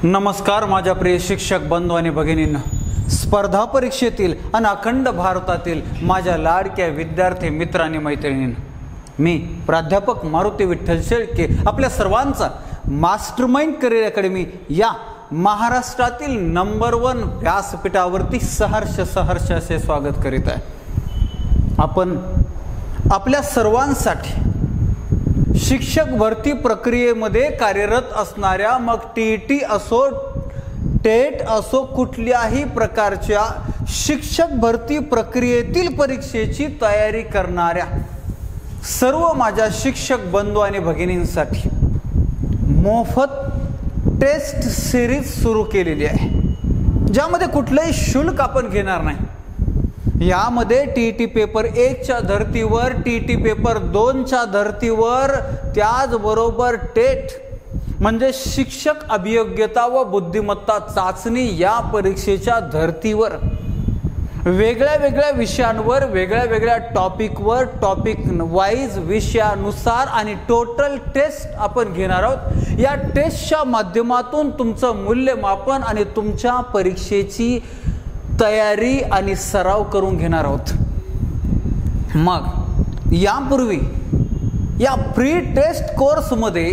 नमस्कार माझ्या प्रिय शिक्षक बंधू आणि भगिनींनो, स्पर्धा परीक्षेतील आणि अखंड भारतातील माझ्या लाडक्या विद्यार्थी मित्र आणि मैत्रिणींनो, मी प्राध्यापक मारुती विठ्ठल शेळके आपल्या सर्वांचा मास्टरमाइंड करिअर अकॅडमी या महाराष्ट्रातील नंबर 1 व्यासपीठावरती सहर्ष असे स्वागत करीत आहे। आपण आपल्या सर्वांसाठी शिक्षक भरती प्रक्रियेमध्ये कार्यरत असणाऱ्या, मग टीईटी असो टेट असो, कुठल्याही प्रकारच्या शिक्षक भरती प्रक्रियेतील परीक्षेची तयारी करणाऱ्या सर्व माझ्या शिक्षक बंधू आणि भगिनींसाठी मोफत टेस्ट सिरीज सुरू केलेली आहे, ज्यामध्ये कुठलंही शुल्क आपण घेणार नाही। यामध्ये टीईटी पेपर 1 च्या धर्तीवर, टीईटी पेपर 2 च्या धर्तीवर, त्याचबरोबर टेट म्हणजे शिक्षक अभियोग्यता व बुद्धिमत्ता चाचणी या परीक्षेच्या धर्तीवर वेगळ्या विषयांवर, वेगळ्या टॉपिकवर, टॉपिक वाईज विषयानुसार आणि टोटल टेस्ट आपण घेणार आहोत। या टेस्टच्या माध्यमातून तुमचं मूल्यमापन आणि तुमच्या परीक्षेची तयारी आणि सराव करून घेणार आहोत। मग यापूर्वी या प्री टेस्ट कोर्समध्ये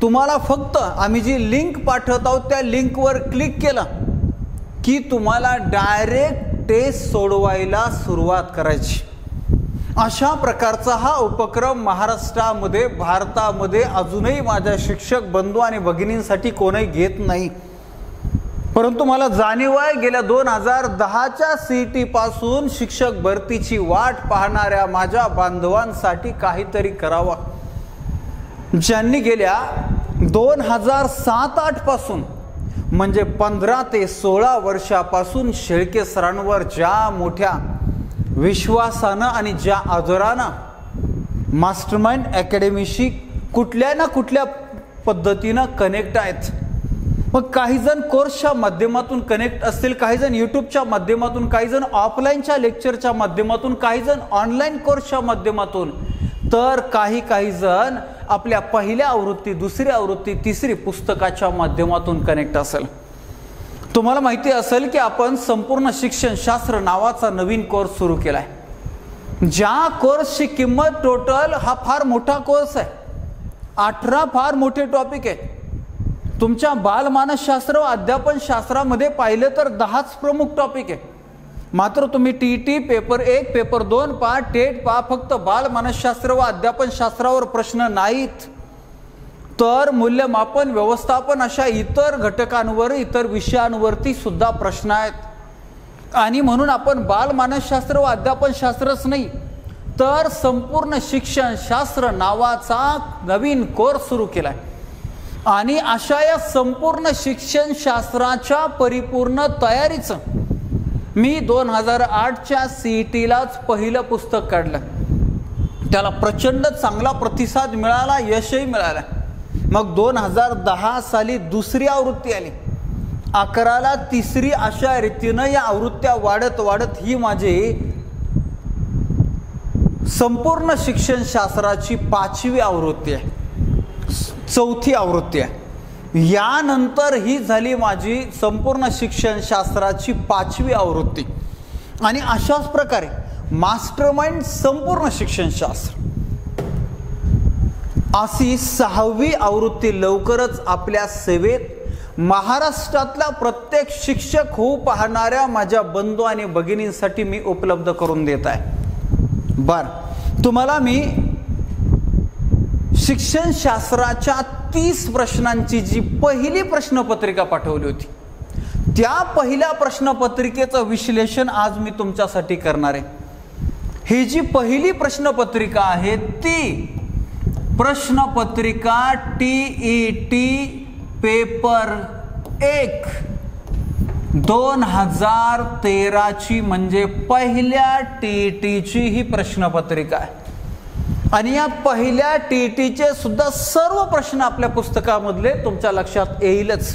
तुम्हाला फक्त आम्ही जी लिंक पाठवत आहोत त्या लिंकवर क्लिक केलं की तुम्हाला डायरेक्ट टेस्ट सोडवायला सुरुवात करायची। अशा प्रकारचा हा उपक्रम महाराष्ट्रामध्ये, भारतामध्ये अजूनही माझ्या शिक्षक बंधू आणि भगिनींसाठी कोणी घेत नाही। परंतु मला जाणीव आहे, गेल्या 2010च्या सीईटी पासून शिक्षक भरतीची वाट पाहणाऱ्या माझ्या बांधवांसाठी काहीतरी करावा। ज्यांनी गेल्या 2007-08 पासून म्हणजे 15 ते 16 वर्षापासून शेळके सरांवर ज्या मोठ्या विश्वासानं आणि ज्या आदरानं मास्टरमाइंड अकॅडमीशी कुठल्या ना कुठल्या पद्धतीनं कनेक्ट आहेत। मग काही जण कोर्सच्या माध्यमातून कनेक्ट असतील, काही जण यूट्यूबच्या माध्यमातून, काही जण ऑफलाईनच्या लेक्चरच्या माध्यमातून, काही जण ऑनलाईन कोर्सच्या माध्यमातून, तर काही जण आपल्या पहिल्या आवृत्ती, दुसरी आवृत्ती, तिसरी पुस्तकाच्या माध्यमातून कनेक्ट असेल। तुम्हाला माहिती असेल की आपण संपूर्ण शिक्षण शास्त्र नावाचा नवीन कोर्स सुरू केलाय, ज्या कोर्सची किंमत टोटल हा फार मोठा कोर्स आहे। 18 फार मोठे टॉपिक आहे। तुमच्या बालमानसशास्त्र व अध्यापन शास्त्रामध्ये पाहिलं तर 10च प्रमुख टॉपिक आहे। मात्र तुम्ही टीईटी पेपर 1, पेपर 2 पहा, टेट पहा, फक्त बालमानसशास्त्र व अध्यापन शास्त्रावर प्रश्न नाहीत, तर मूल्यमापन, व्यवस्थापन अशा इतर घटकांवर, इतर विषयांवरती सुद्धा प्रश्न आहेत। आणि म्हणून आपण बालमानसशास्त्र व अध्यापन शास्त्रच नाही तर संपूर्ण शिक्षण शास्त्र नावाचा नवीन कोर्स सुरू केलाय। आणि अशा या संपूर्ण शिक्षण शास्त्राच्या परिपूर्ण तयारीचं मी 2008च्या सीईटीलाच पहिलं पुस्तक काढलं। त्याला प्रचंड चांगला प्रतिसाद मिळाला, यशही मिळालं। मग 2010 साली दुसरी आवृत्ती आली, 11ला तिसरी, अशा रीतीनं या आवृत्त्या वाढत ही माझी संपूर्ण शिक्षण शास्त्राची 5वी आवृत्ती आहे, 4थी आवृत्ती आहे। यानंतर ही झाली माझी संपूर्ण शिक्षण शास्त्राची 5वी आवृत्ती। आणि अशाच प्रकारे मास्टरमाइंड संपूर्ण शिक्षण शास्त्र अशी 6वी आवृत्ती लवकरच आपल्या सेवेत महाराष्ट्रातला प्रत्येक शिक्षक होऊ पाहणाऱ्या माझ्या बंधू आणि भगिनींसाठी मी उपलब्ध करून देत आहे। तुम्हाला मी शिक्षण शास्त्राच्या 30 प्रश्नांची जी पहिली प्रश्नपत्रिका पाठवली होती, त्या पहिल्या प्रश्नपत्रिकेचं विश्लेषण आज मी तुमच्यासाठी करणार आहे। ही जी पहिली प्रश्नपत्रिका आहे ती प्रश्नपत्रिका टीईटी पेपर 1 2013ची म्हणजे पहिल्या टीईटीची ही प्रश्नपत्रिका आहे। आणि या पहिल्या टीईटीचे सुद्धा सर्व प्रश्न आपल्या पुस्तकामधले तुमच्या लक्षात येईलच।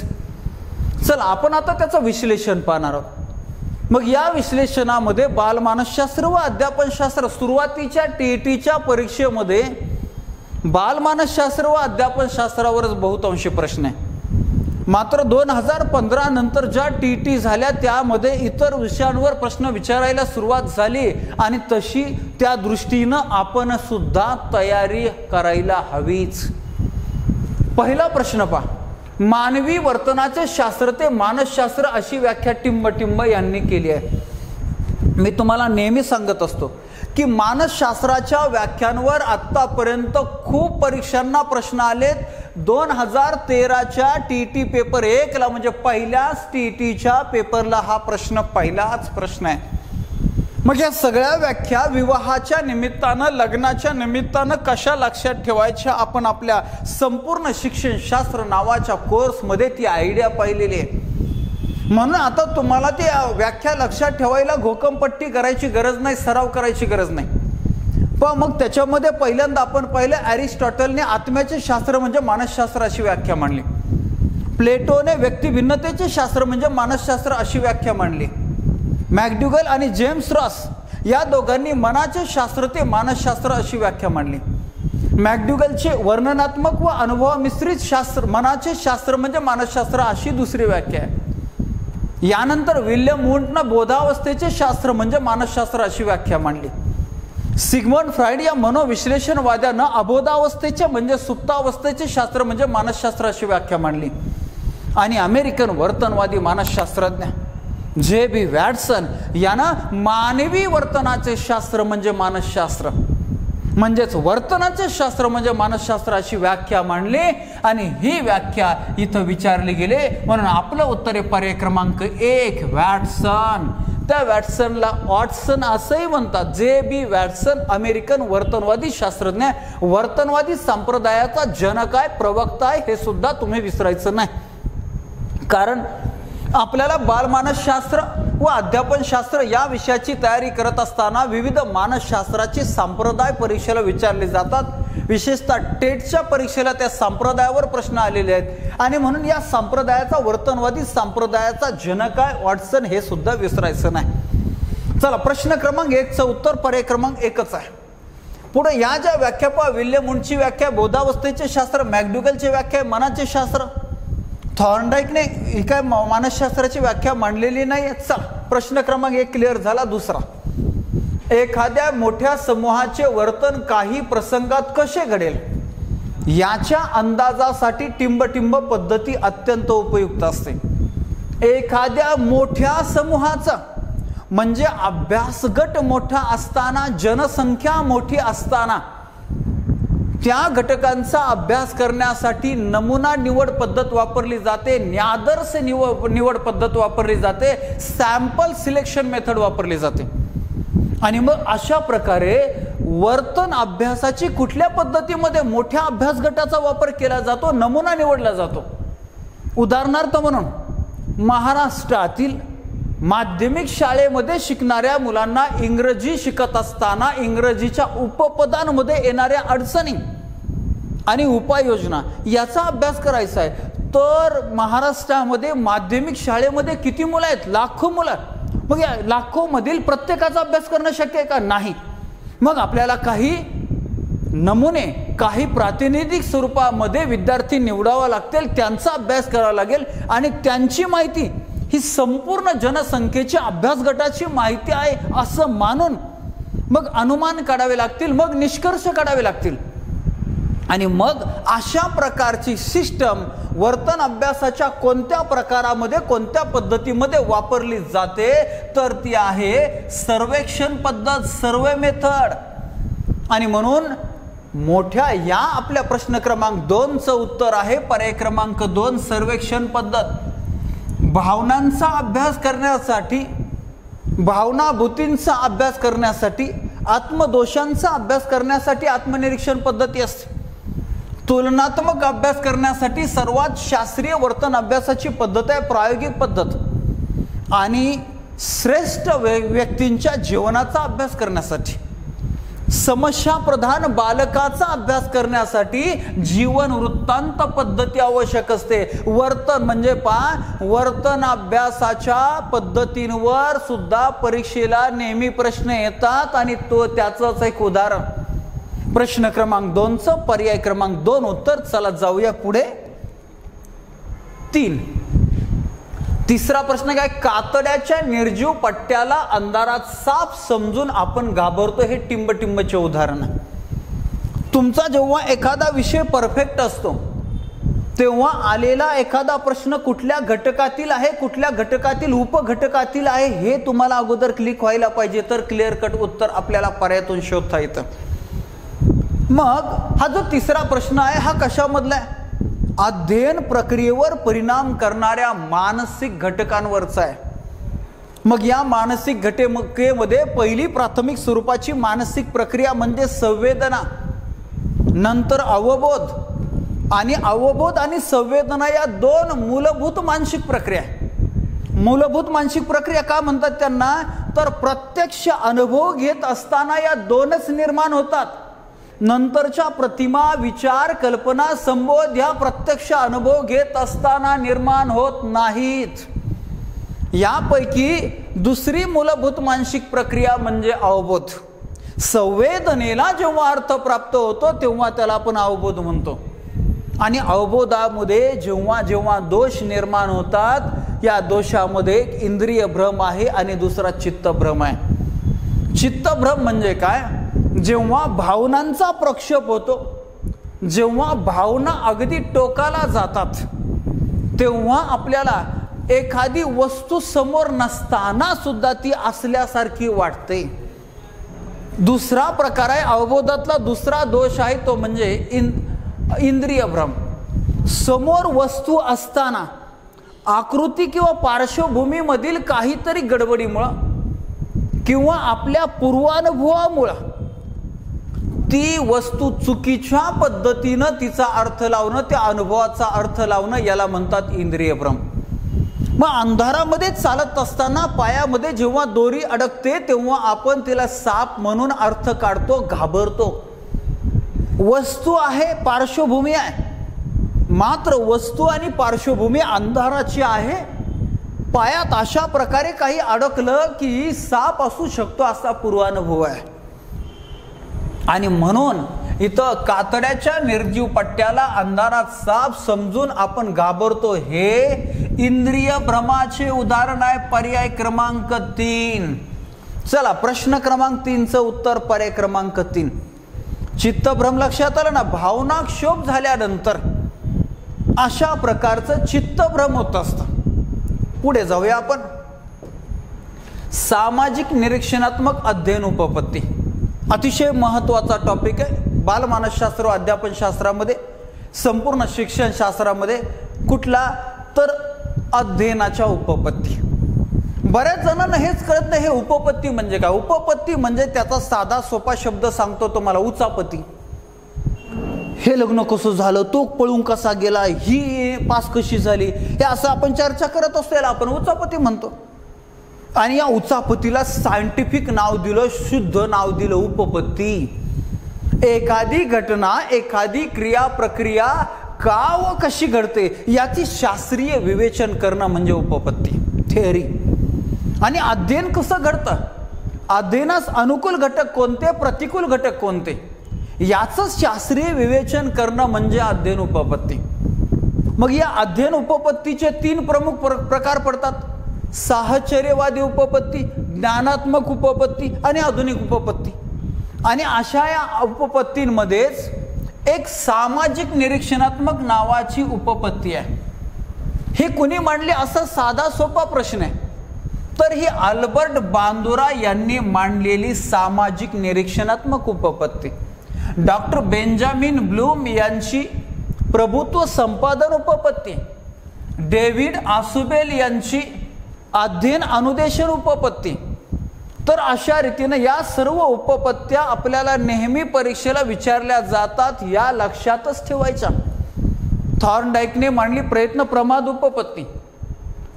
चला आपण आता त्याचं विश्लेषण पाहणार आहोत। मग या विश्लेषणामध्ये बालमानसशास्त्र व अध्यापनशास्त्र, सुरुवातीच्या टीईटीच्या परीक्षेमध्ये बालमानसशास्त्र व अध्यापनशास्त्रावरच बहुतांशी प्रश्न आहे। मात्र 2015 नंतर ज्या TET झाल्या त्यामध्ये इतर विषयांवर प्रश्न विचारायला सुरुवात झाली आणि तशी त्या दृष्टीनं आपण सुद्धा तयारी करायला हवीच. पहिला प्रश्न पहा, मानवी वर्तनाचे शास्त्र ते मानसशास्त्र अशी व्याख्या टिंब यांनी केली आहे. मी तुम्हाला नेहमी सांगत असतो की मानसशास्त्राच्या व्याख्यांवर आतापर्यंत खूप परीक्षांना प्रश्न आलेत. 2013च्या TET पेपर 1ला म्हणजे पहिल्याच TETच्या पेपरला हा प्रश्न पहिलाच प्रश्न आहे. मग या सगळ्या व्याख्या विवाहाच्या निमित्तानं, लग्नाच्या निमित्तानं कशा लक्षात ठेवायच्या आपण आपल्या संपूर्ण शिक्षणशास्त्र नावाच्या कोर्समध्ये ती आयडिया पाहिलेली आहे. म्हणून आता तुम्हाला ती व्याख्या लक्षात ठेवायला घोकमपट्टी करायची गरज नाही, सराव करायची गरज नाही. पण मग त्याच्यामध्ये पहिल्यांदा आपण पाहिलं अरिस्टॉटलने आत्म्याचे शास्त्र म्हणजे मानसशास्त्र अशी व्याख्या मांडली. प्लेटोने व्यक्तिभिन्नतेचे शास्त्र म्हणजे मानसशास्त्र अशी व्याख्या मांडली. मॅकडुगल आणि जेम्स रॉस या दोघांनी मनाचे शास्त्र ते मानसशास्त्र अशी व्याख्या मांडली. मॅकडुगलचे वर्णनात्मक व अनुभव मिश्रित शास्त्र मनाचे शास्त्र म्हणजे मानसशास्त्र अशी दुसरी व्याख्या आहे. यानंतर विल्यम वुंटनं बोधावस्थेचे शास्त्र म्हणजे मानसशास्त्र अशी व्याख्या मांडली. सिग्मंड फ्राइड या मनोविश्लेषणवाद्यानं अबोधावस्थेचे म्हणजे सुप्तावस्थेचे शास्त्र म्हणजे मानसशास्त्र अशी व्याख्या मांडली. आणि अमेरिकन वर्तनवादी मानसशास्त्रज्ञ J.B. वॅटसन यानं मानवी वर्तनाचे शास्त्र म्हणजे मानसशास्त्र म्हणजेच वर्तनाचे शास्त्र म्हणजे मानसशास्त्र अशी व्याख्या मांडली. आणि ही व्याख्या इथं विचारली गेली म्हणून आपलं उत्तर आहे पर्याय क्रमांक 1 वॅटसन. त्या वॅटसनला वॉटसन असंही म्हणतात. J.B. वॅटसन अमेरिकन वर्तनवादी शास्त्रज्ञ, वर्तनवादी संप्रदायाचा जनक आहे, प्रवक्ता आहे, हे सुद्धा तुम्ही विसरायचं नाही. कारण आपल्याला बालमानसशास्त्र व अध्यापनशास्त्र या विषयाची तयारी करत असताना विविध मानसशास्त्राचे संप्रदाय परीक्षेला विचारले जातात. विशेषतः टेटच्या परीक्षेला त्या संप्रदायावर प्रश्न आलेले आहेत आणि म्हणून या संप्रदायाचा, वर्तनवादी संप्रदायाचा जनक आहे वॉटसन हे सुद्धा विसरायचं नाही. चला, प्रश्न क्रमांक 1चं उत्तर पर्याय क्रमांक 1च आहे. पुढे या ज्या व्याख्या पहा, विल्यम वुंटची व्याख्या बोधावस्थेचे शास्त्र, मॅकडुगलची व्याख्या मनाचे शास्त्र. थॉर्नडाईकने ही काय मानसशास्त्राची व्याख्या मांडलेली नाही. चला, प्रश्न क्रमांक 1 क्लिअर झाला. दुसरा, एखाद्या मोठ्या समूहाचे वर्तन काही प्रसंगात कसे घडेल याच्या अंदाजासाठी टिंब पद्धती अत्यंत उपयुक्त असते. एखाद्या मोठ्या समूहाचा म्हणजे अभ्यासगट मोठा असताना, जनसंख्या मोठी असताना त्या घटकांचा अभ्यास करण्यासाठी नमुना निवड पद्धत वापरली जाते, न्यादर्श निवड पद्धत वापरली जाते, सॅम्पल सिलेक्शन मेथड वापरली जाते. आणि मग अशा प्रकारे वर्तन अभ्यासाची कुठल्या पद्धतीमध्ये मोठ्या अभ्यास गटाचा वापर केला जातो, नमुना निवडला जातो. उदाहरणार्थ म्हणून महाराष्ट्रातील माध्यमिक शाळेमध्ये शिकणाऱ्या मुलांना इंग्रजी शिकत असताना इंग्रजीच्या उपपदांमध्ये येणाऱ्या अडचणी आणि उपाययोजना याचा अभ्यास करायचा आहे. तर महाराष्ट्रामध्ये माध्यमिक शाळेमध्ये किती मुलं आहेत? लाखो मुलं. मग या लाखो मधील प्रत्येकाचा अभ्यास करणं शक्य आहे का? नाही. मग आपल्याला काही नमुने, काही प्रातिनिधिक स्वरूपामध्ये विद्यार्थी निवडावा लागतील, त्यांचा अभ्यास करावा लागेल आणि त्यांची माहिती ही संपूर्ण जनसंख्येची अभ्यास गटाची माहिती आहे असं मानून मग अनुमान काढावे लागतील, मग निष्कर्ष काढावे लागतील. आणि मग अशा प्रकारची सिस्टम वर्तन अभ्यासाच्या कोणत्या प्रकारामध्ये, कोणत्या पद्धतीमध्ये वापरली जाते तर ती आहे सर्वेक्षण पद्धत, सर्वे मेथड. आणि म्हणून मोठ्या या आपल्या प्रश्न क्रमांक 2चं उत्तर आहे पर्याय क्रमांक 2 सर्वेक्षण पद्धत. भावनांचा अभ्यास करण्यासाठी, भावनाभूतींचा अभ्यास करण्यासाठी, आत्मदोषांचा अभ्यास करण्यासाठी आत्मनिरीक्षण पद्धती असते. तुलनात्मक अभ्यास करण्यासाठी सर्वात शास्त्रीय वर्तन अभ्यासाची पद्धत आहे प्रायोगिक पद्धत. आणि श्रेष्ठ व्यक्तींच्या जीवनाचा अभ्यास करण्यासाठी, समस्या प्रधान बालकाचा अभ्यास करण्यासाठी जीवन वृत्तांत पद्धती आवश्यक असते. वर्तन म्हणजे वर्तन अभ्यासाच्या पद्धतींवर सुद्धा परीक्षेला नेहमी प्रश्न येतात आणि त्याचंच एक उदाहरण प्रश्न क्रमांक 2चं पर्याय क्रमांक 2 उत्तर. चला जाऊया पुढे. 3. तिसरा प्रश्न काय, कातड्याच्या निर्जीव पट्ट्याला अंधारात साप समजून आपण घाबरतो. हे टिंबटिंबचे उदाहरण आहे. तुमचा जेव्हा एखादा विषय परफेक्ट असतो तेव्हा आलेला एखादा प्रश्न कुठल्या घटकातील आहे, कुठल्या घटकातील उपघटकातील आहे हे तुम्हाला अगोदर क्लिक व्हायला पाहिजे, तर क्लिअर कट उत्तर आपल्याला पर्यायातून शोधता येतं. मग हा जो तिसरा प्रश्न आहे हा कशामधला आहे? अध्ययन प्रक्रियेवर परिणाम करणाऱ्या मानसिक घटकांवरचा आहे. मग या मानसिक घटकेमध्ये पहिली प्राथमिक स्वरूपाची मानसिक प्रक्रिया म्हणजे संवेदना, नंतर अवबोध, आणि अवबोध आणि संवेदना या 2 मूलभूत मानसिक प्रक्रिया. मूलभूत मानसिक प्रक्रिया का म्हणतात त्यांना, तर प्रत्यक्ष अनुभव घेत असताना या 2च निर्माण होतात. नंतरच्या प्रतिमा, विचार, कल्पना, संबोध ह्या प्रत्यक्ष अनुभव घेत असताना निर्माण होत नाहीत. यापैकी दुसरी मूलभूत मानसिक प्रक्रिया म्हणजे अवबोध. संवेदनेला जेव्हा अर्थ प्राप्त होतो तेव्हा त्याला आपण अवबोध म्हणतो. आणि अवबोधामध्ये जेव्हा जेव्हा दोष निर्माण होतात या दोषामध्ये एक इंद्रिय भ्रम आहे आणि दुसरा चित्तभ्रम आहे. चित्तभ्रम म्हणजे काय, जेव्हा भावनांचा प्रक्षेप होतो, जेव्हा भावना अगदी टोकाला जातात तेव्हा आपल्याला एखादी वस्तू समोर नसताना सुद्धा ती असल्यासारखी वाटते. दुसरा प्रकार आहे अवबोधातला दुसरा दोष आहे तो म्हणजे इंद्रिय भ्रम. समोर वस्तू असताना आकृती किंवा पार्श्वभूमीमधील काहीतरी गडबडीमुळं किंवा आपल्या पूर्वानुभवामुळं ती वस्तू चुकीच्या पद्धतीनं तिचा अर्थ लावणं, त्या अनुभवाचा अर्थ लावणं याला म्हणतात इंद्रिय भ्रम. मग अंधारामध्ये चालत असताना पायामध्ये जेव्हा दोरी अडकते तेव्हा आपण तिला साप म्हणून अर्थ काढतो, घाबरतो. वस्तू आहे, पार्श्वभूमी आहे, मात्र वस्तू आणि पार्श्वभूमी अंधाराची आहे. पायात अशा प्रकारे काही अडकलं की साप असू शकतो असा पूर्वानुभव आहे. आणि म्हणून इथं कातड्याच्या निर्जीव पट्ट्याला अंधारात साप समजून आपण घाबरतो हे इंद्रिय भ्रमाचे उदाहरण आहे. पर्याय क्रमांक 3. चला प्रश्न क्रमांक 3चं उत्तर पर्याय क्रमांक 3. चित्तभ्रम लक्षात आलं ना, भावना क्षोभ झाल्यानंतर अशा प्रकारचं चित्तभ्रम होत असतं. पुढे जाऊया आपण. सामाजिक निरीक्षणात्मक अध्ययन उपपत्ती अतिशय महत्त्वाचा टॉपिक आहे. बालमानसशास्त्र व अध्यापनशास्त्रामध्ये, संपूर्ण शिक्षणशास्त्रामध्ये कुठला तर अध्ययनाच्या उपपत्ती. बऱ्याच जणांना हेच कळत नाही हे उपपत्ती म्हणजे काय. उपपत्ती म्हणजे त्याचा साधा सोपा शब्द सांगतो तुम्हाला, उचापती. हे लग्न कसं झालं, तो पळून कसा गेला, ही पास कशी झाली, हे असं आपण चर्चा करत असतो, याला आपण उचापती म्हणतो. आणि या उचापतीला सायंटिफिक नाव दिलं, शुद्ध नाव दिलं उपपत्ती. एखादी घटना, एखादी क्रिया प्रक्रिया का व कशी घडते याची शास्त्रीय विवेचन करणं म्हणजे उपपत्ती, थेअरी. आणि अध्ययन कसं घडतं, अध्ययनास अनुकूल घटक कोणते, प्रतिकूल घटक कोणते याचं शास्त्रीय विवेचन करणं म्हणजे अध्ययन उपपत्ती. मग या अध्ययन उपपत्तीचे 3 प्रमुख प्रकार पडतात. साहचर्यवादी उपपत्ती, ज्ञानात्मक उपपत्ती आणि आधुनिक उपपत्ती. आणि अशा या उपपत्तींमध्येच एक सामाजिक निरीक्षणात्मक नावाची उपपत्ती आहे. हे कुणी मांडले असा साधा सोपा प्रश्न आहे. तर ही अल्बर्ट बांदुरा यांनी मांडलेली सामाजिक निरीक्षणात्मक उपपत्ती. डॉक्टर बेंजामिन ब्लूम यांची प्रभुत्व संपादन उपपत्ती, डेव्हिड आसुबेल यांची अध्ययन अनुदेशन उपपत्ती. तर अशा रीतीने या सर्व उपपत्त्या आपल्याला नेहमी परीक्षेला विचारल्या जातात, या लक्षातच ठेवायच्या. थॉर्नडाईकने मांडली प्रयत्न प्रमाद उपपत्ती.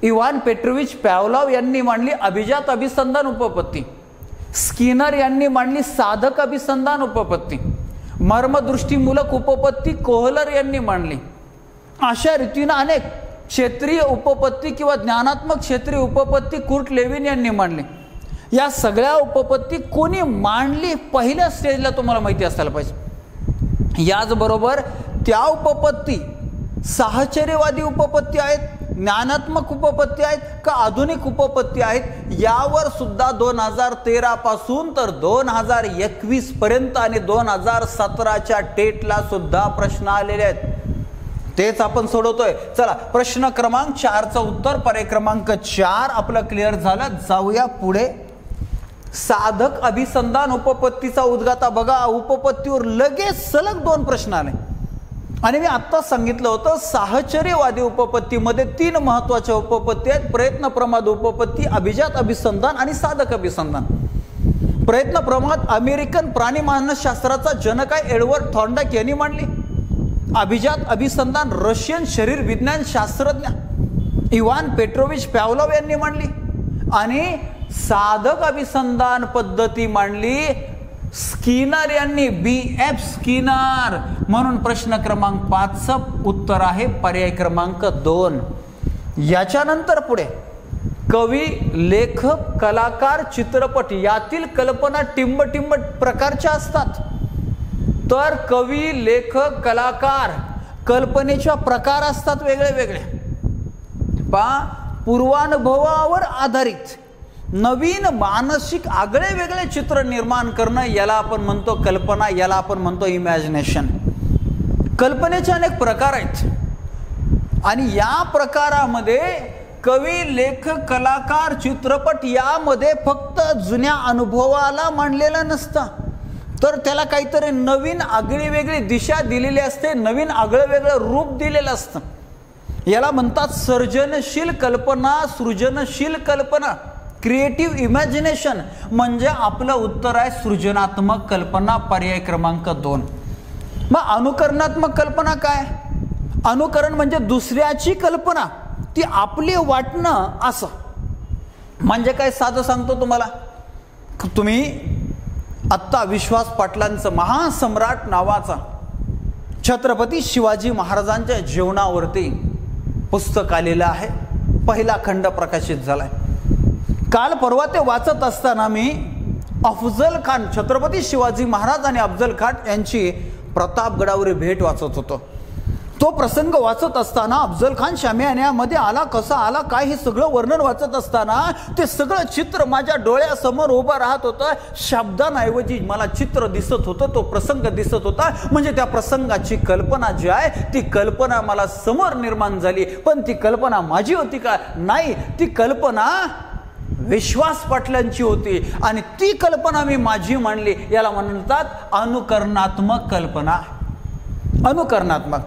इव्हान पेट्रोविच पॅव्लॉव यांनी मांडली अभिजात अभिसंधान उपपत्ती. स्किनर यांनी मांडली साधक अभिसंधान उपपत्ती. मर्मदृष्टीमूलक उपपत्ती कोहलर यांनी मांडली. अशा रीतीने अनेक क्षेत्रीय उपपत्ती किंवा ज्ञानात्मक क्षेत्रीय उपपत्ती कुर्ट लेविन यांनी मांडली. या सगळ्या उपपत्ती कोणी मांडली पहिल्या स्टेजला तुम्हाला माहिती असायला पाहिजे. याचबरोबर त्या उपपत्ती साहचर्यवादी उपपत्ती आहेत, ज्ञानात्मक उपपत्ती आहेत का आधुनिक उपपत्ती आहेत, यावर सुद्धा 2013 पासून तर 2021 पर्यंत आणि 2017च्या टेटला सुद्धा प्रश्न आलेले आहेत. तेच आपण सोडवतोय. चला, प्रश्न क्रमांक 4चं उत्तर पर्याय क्रमांक 4 आपलं क्लिअर झालं. जाऊया पुढे. साधक अभिसंधान उपपत्तीचा उद्गाता बघा. उपपत्तीवर लगेच सलग 2 प्रश्न आले आणि मी आत्ता सांगितलं होतं साहचर्यवादी उपपत्तीमध्ये 3 महत्वाच्या उपपत्ती आहेत. प्रयत्न प्रमाद उपपत्ती, अभिजात अभिसंधान आणि साधक अभिसंधान. प्रयत्न प्रमाद अमेरिकन प्राणी मानसशास्त्राचा जनक आहे एडवर्ड थॉर्नडाईक यांनी मांडली. अभिजात अभिसंधान रशियन शरीर विज्ञान शास्त्रज्ञ इवान पेट्रोविच पॅव्लोव यांनी मांडली. आणि साधक अभिसंधान पद्धती मांडली स्किनर यांनी, B.F. स्किनर. म्हणून प्रश्न क्रमांक 5चं उत्तर आहे पर्याय क्रमांक 2. याच्यानंतर पुढे कवी, लेखक, कलाकार, चित्रपट यातील कल्पना टिंब प्रकारच्या असतात. तर कवी, लेखक, कलाकार कल्पनेच्या प्रकार असतात वेगळे वेगळे. पूर्वानुभवावर आधारित नवीन मानसिक आगळे वेगळे चित्र निर्माण करणं याला आपण म्हणतो कल्पना, याला आपण म्हणतो इमॅजिनेशन. कल्पनेचे अनेक प्रकार आहेत आणि या प्रकारामध्ये कवी, लेखक, कलाकार, चित्रपट यामध्ये फक्त जुन्या अनुभवाला मांडलेलं नसतं, तर त्याला काहीतरी नवीन आगळी वेगळी दिशा दिलेली असते, नवीन आगळं वेगळं रूप दिलेलं असतं. याला म्हणतात सर्जनशील कल्पना, सृजनशील कल्पना, क्रिएटिव्ह इमॅजिनेशन. म्हणजे आपलं उत्तर आहे सृजनात्मक कल्पना, पर्याय क्रमांक 2. मग अनुकरणात्मक कल्पना काय? अनुकरण म्हणजे दुसऱ्याची कल्पना ती आपली वाटणं असं. म्हणजे काय, साधं सांगतो तुम्हाला. तुम्ही आत्ता विश्वास पाटलांचं महासम्राट नावाचा छत्रपती शिवाजी महाराजांच्या जीवनावरती पुस्तक आलेलं आहे. पहिला खंड प्रकाशित झालाय. काल परवा ते वाचत असताना मी अफजल खान, छत्रपती शिवाजी महाराज आणि अफजल खान यांची प्रतापगडावरील भेट वाचत होतो. तो प्रसंग वाचत असताना अफजल खान शामियान्यामध्ये आला, कसा आला, काय, हे सगळं वर्णन वाचत असताना ते सगळं चित्र माझ्या डोळ्यासमोर उभं राहत होतं. शब्दांऐवजी मला चित्र दिसत होतं, तो प्रसंग दिसत होता. म्हणजे त्या प्रसंगाची कल्पना जी आहे ती कल्पना मला समोर निर्माण झाली. पण ती कल्पना माझी होती का? नाही, ती कल्पना विश्वास पाटलांची होती आणि ती कल्पना मी माझी मांडली. याला म्हणतात अनुकरणात्मक कल्पना. अनुकरणात्मक.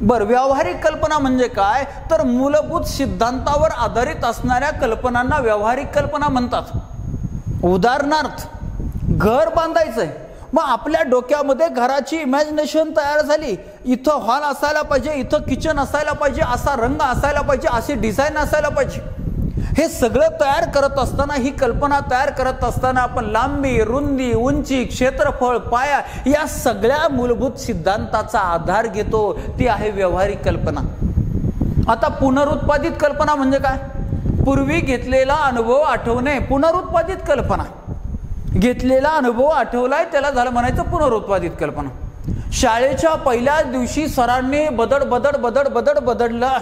बर, व्यावहारिक कल्पना म्हणजे काय? तर मूलभूत सिद्धांतावर आधारित असणाऱ्या कल्पनांना व्यावहारिक कल्पना म्हणतात. उदाहरणार्थ, घर बांधायचंय, मग आपल्या डोक्यामध्ये घराची इमॅजिनेशन तयार झाली. इथं हॉल असायला पाहिजे, इथं किचन असायला पाहिजे, असा रंग असायला पाहिजे, अशी डिझाईन असायला पाहिजे. हे सगळं तयार करत असताना, ही कल्पना तयार करत असताना आपण लांबी, रुंदी, उंची, क्षेत्रफळ, पाया या सगळ्या मूलभूत सिद्धांताचा आधार घेतो. ती आहे व्यावहारिक कल्पना. आता पुनरुत्पादित कल्पना म्हणजे काय? पूर्वी घेतलेला अनुभव आठवणे, पुनरुत्पादित कल्पना. घेतलेला अनुभव आठवलाय त्याला झालं म्हणायचं पुनरुत्पादित कल्पना. शाळेच्या पहिल्या दिवशी सरांनी बदडलं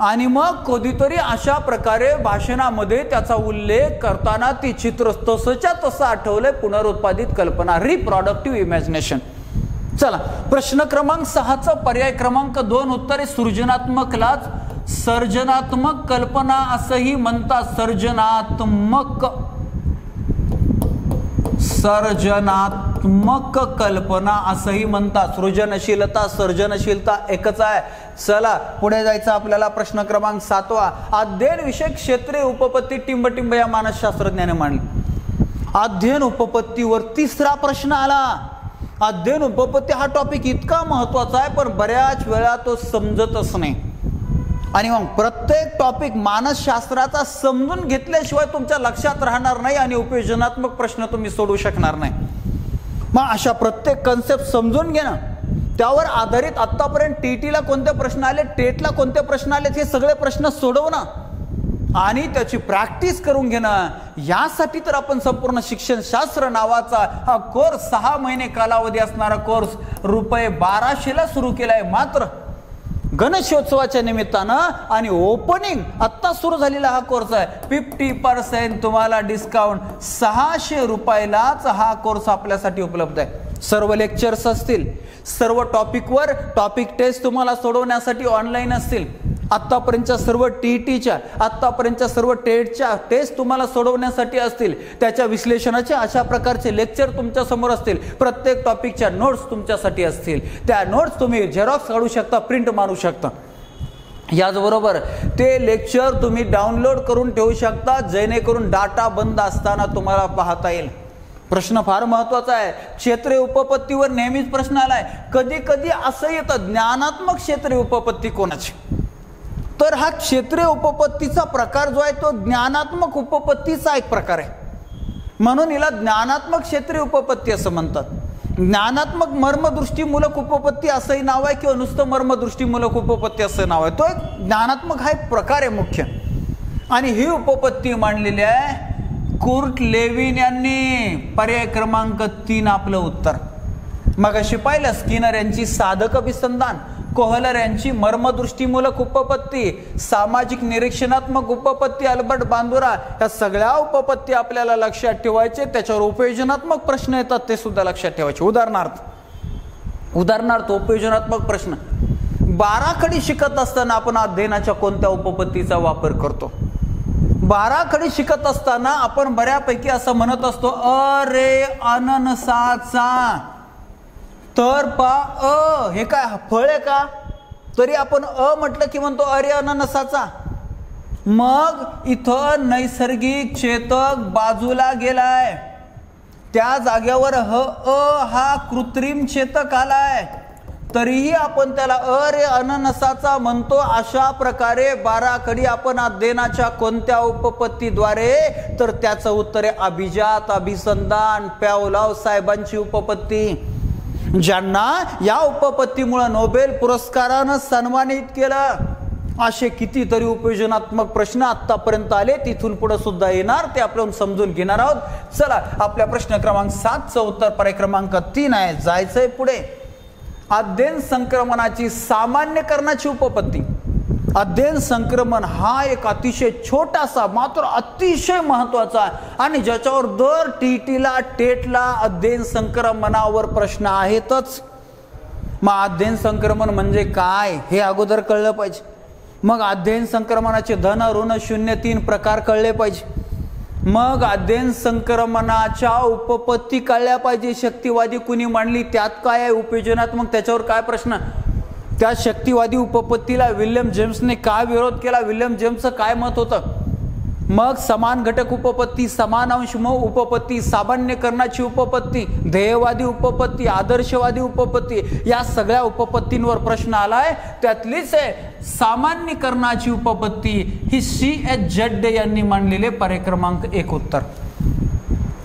आणि मग कधीतरी अशा प्रकारे भाषणामध्ये त्याचा उल्लेख करताना ती चित्र तसंच्या तसं आठवलंय, पुनरुत्पादित कल्पना, रिप्रोडक्टिव्ह इमॅजिनेशन. चला, प्रश्न क्रमांक 6चं पर्याय क्रमांक 2 उत्तर आहे सृजनात्मकलाच सर्जनात्मक कल्पना असंही म्हणतात. सर्जनात्मक कल्पना असंही म्हणतात. सृजनशीलता, सर्जनशीलता एकच आहे. चला पुढे जायचं आपल्याला. प्रश्न क्रमांक 7वा अध्ययन विषयक क्षेत्रीय उपपत्ती टिंब या मानसशास्त्रज्ञाने मांडली. अध्ययन उपपत्तीवर 3रा प्रश्न आला. अध्ययन उपपत्ती हा टॉपिक इतका महत्वाचा आहे पण बऱ्याच वेळा तो समजतच नाही. आणि मग प्रत्येक टॉपिक मानसशास्त्राचा समजून घेतल्याशिवाय तुमच्या लक्षात राहणार नाही आणि उपयोजनात्मक प्रश्न तुम्ही सोडवू शकणार नाही. मग अशा प्रत्येक कन्सेप्ट समजून घेणं, त्यावर आधारित आतापर्यंत टीटीला कोणते प्रश्न आले, टेटला कोणते प्रश्न आले, हे सगळे प्रश्न सोडवणं आणि त्याची प्रॅक्टिस करून घेणं, यासाठी तर आपण संपूर्ण शिक्षणशास्त्र नावाचा हा कोर्स 6 महिने कालावधी असणारा कोर्स ₹1200 सुरू केलाय. मात्र गणेशोत्सवाच्या निमित्तानं आणि ओपनिंग आत्ता सुरू झालेला हा कोर्स आहे. 50% तुम्हाला डिस्काउंट, 600 रुपयालाच हा कोर्स आपल्यासाठी उपलब्ध आहे. सर्व लेक्चर्स असतील, सर्व टॉपिकवर टॉपिक टेस्ट तुम्हाला सोडवण्यासाठी ऑनलाईन असतील. आत्तापर्यंतच्या सर्व टीईटीच्या, आत्तापर्यंतच्या सर्व टेटच्या टेस्ट तुम्हाला सोडवण्यासाठी असतील. त्याच्या विश्लेषणाचे अशा प्रकारचे लेक्चर तुमच्या समोर असतील. प्रत्येक टॉपिकच्या नोट्स तुमच्यासाठी असतील. त्या नोट्स तुम्ही झेरॉक्स काढू शकता, प्रिंट मारू शकता. याचबरोबर ते लेक्चर तुम्ही डाउनलोड करून ठेवू शकता, जेणेकरून डाटा बंद असताना तुम्हाला पाहता येईल. प्रश्न फार महत्वाचा आहे. क्षेत्रीय उपपत्तीवर नेहमीच प्रश्न आलाय. कधी कधी असं येतं, ज्ञानात्मक क्षेत्रीय उपपत्ती कोणाची? तर हा क्षेत्रीय उपपत्तीचा प्रकार जो आहे तो ज्ञानात्मक उपपत्तीचा एक प्रकार आहे, म्हणून हिला ज्ञानात्मक क्षेत्रीय उपपत्ती असं म्हणतात. ज्ञानात्मक मर्मदृष्टीमूलक उपपत्ती असंही नाव आहे, किंवा नुसतं मर्मदृष्टीमूलक उपपत्ती असं नाव आहे. तो एक ज्ञानात्मक हा एक प्रकार आहे मुख्य. आणि ही उपपत्ती मांडलेली आहे कुर्ट लेविन यांनी. पर्याय क्रमांक 3 आपलं उत्तर. मग अशी पाहिलं स्किनर यांची साधक अभिसंधान, कोहलर यांची मर्मदृष्टीमूलक उपपत्ती, सामाजिक निरीक्षणात्मक उपपत्ती अल्बर्ट बांदुरा, या सगळ्या उपपत्ती आपल्याला लक्षात ठेवायचे. त्याच्यावर उपयोजनात्मक प्रश्न येतात, ते सुद्धा लक्षात ठेवायचे. उदाहरणार्थ उपयोजनात्मक प्रश्न. 12 खडी शिकत असताना आपण अध्ययनाच्या कोणत्या उपपत्तीचा वापर करतो? 12 खडी शिकत असताना आपण बऱ्यापैकी असं म्हणत असतो, अरे अननसाचा. तर अ हे काय फळ आहे का? तरी आपण म्हटलं की म्हणतो अरे अननसाचा. मग इथं नैसर्गिक चेतक बाजूला गेलाय, त्या जागेवर हा कृत्रिम चेतक आलाय, तरीही आपण त्याला अरे अननसाचा म्हणतो. अशा प्रकारे 12 खडी आपण अध्ययनाच्या कोणत्या उपपत्तीद्वारे? तर त्याचं उत्तर आहे अभिजात अभिसंधान, प्यावलाव साहेबांची उपपत्ती, ज्यांना या उपपत्तीमुळे नोबेल पुरस्कारानं सन्मानित केलं. असे कितीतरी उपयोजनात्मक प्रश्न आतापर्यंत आले, तिथून पुढे सुद्धा येणार, ते आपण समजून घेणार आहोत. चला, आपल्या प्रश्न क्रमांक 7चं उत्तर पर्याय क्रमांक 3 आहे. जायचंय पुढे. अध्ययन संक्रमणाची सामान्यकरणाची उपपत्ती. अध्ययन संक्रमण हा एक अतिशय छोटासा मात्र अतिशय महत्वाचा आणि ज्याच्यावर दर टीटीला टेटला अध्ययन संक्रमणावर प्रश्न आहेतच. मग अध्ययन संक्रमण म्हणजे काय हे अगोदर कळलं पाहिजे. मग अध्ययन संक्रमणाचे धन ऋण 0-3 प्रकार कळले पाहिजे. मग अध्ययन संक्रमणाच्या उपपत्ती कळल्या पाहिजे. शक्तिवादी कुणी मांडली, त्यात काय आहे उपयोजनात्मक, त्याच्यावर काय प्रश्न. त्या शक्तिवादी उपपत्तीला विल्यम जेम्सने काय विरोध केला, विल्यम जेम्सचं काय मत होतं. मग समान घटक उपपत्ती, समान अंश उपपत्ती, सामान्यकरणाची उपपत्ती, ध्येयवादी उपपत्ती, आदर्शवादी उपपत्ती, या सगळ्या उपपत्तींवर प्रश्न आलाय. त्यातलीच आहे सामान्यकरणाची उपपत्ती, ही C.H. जड्डे यांनी मांडलेले. पर्याय क्रमांक 1 उत्तर.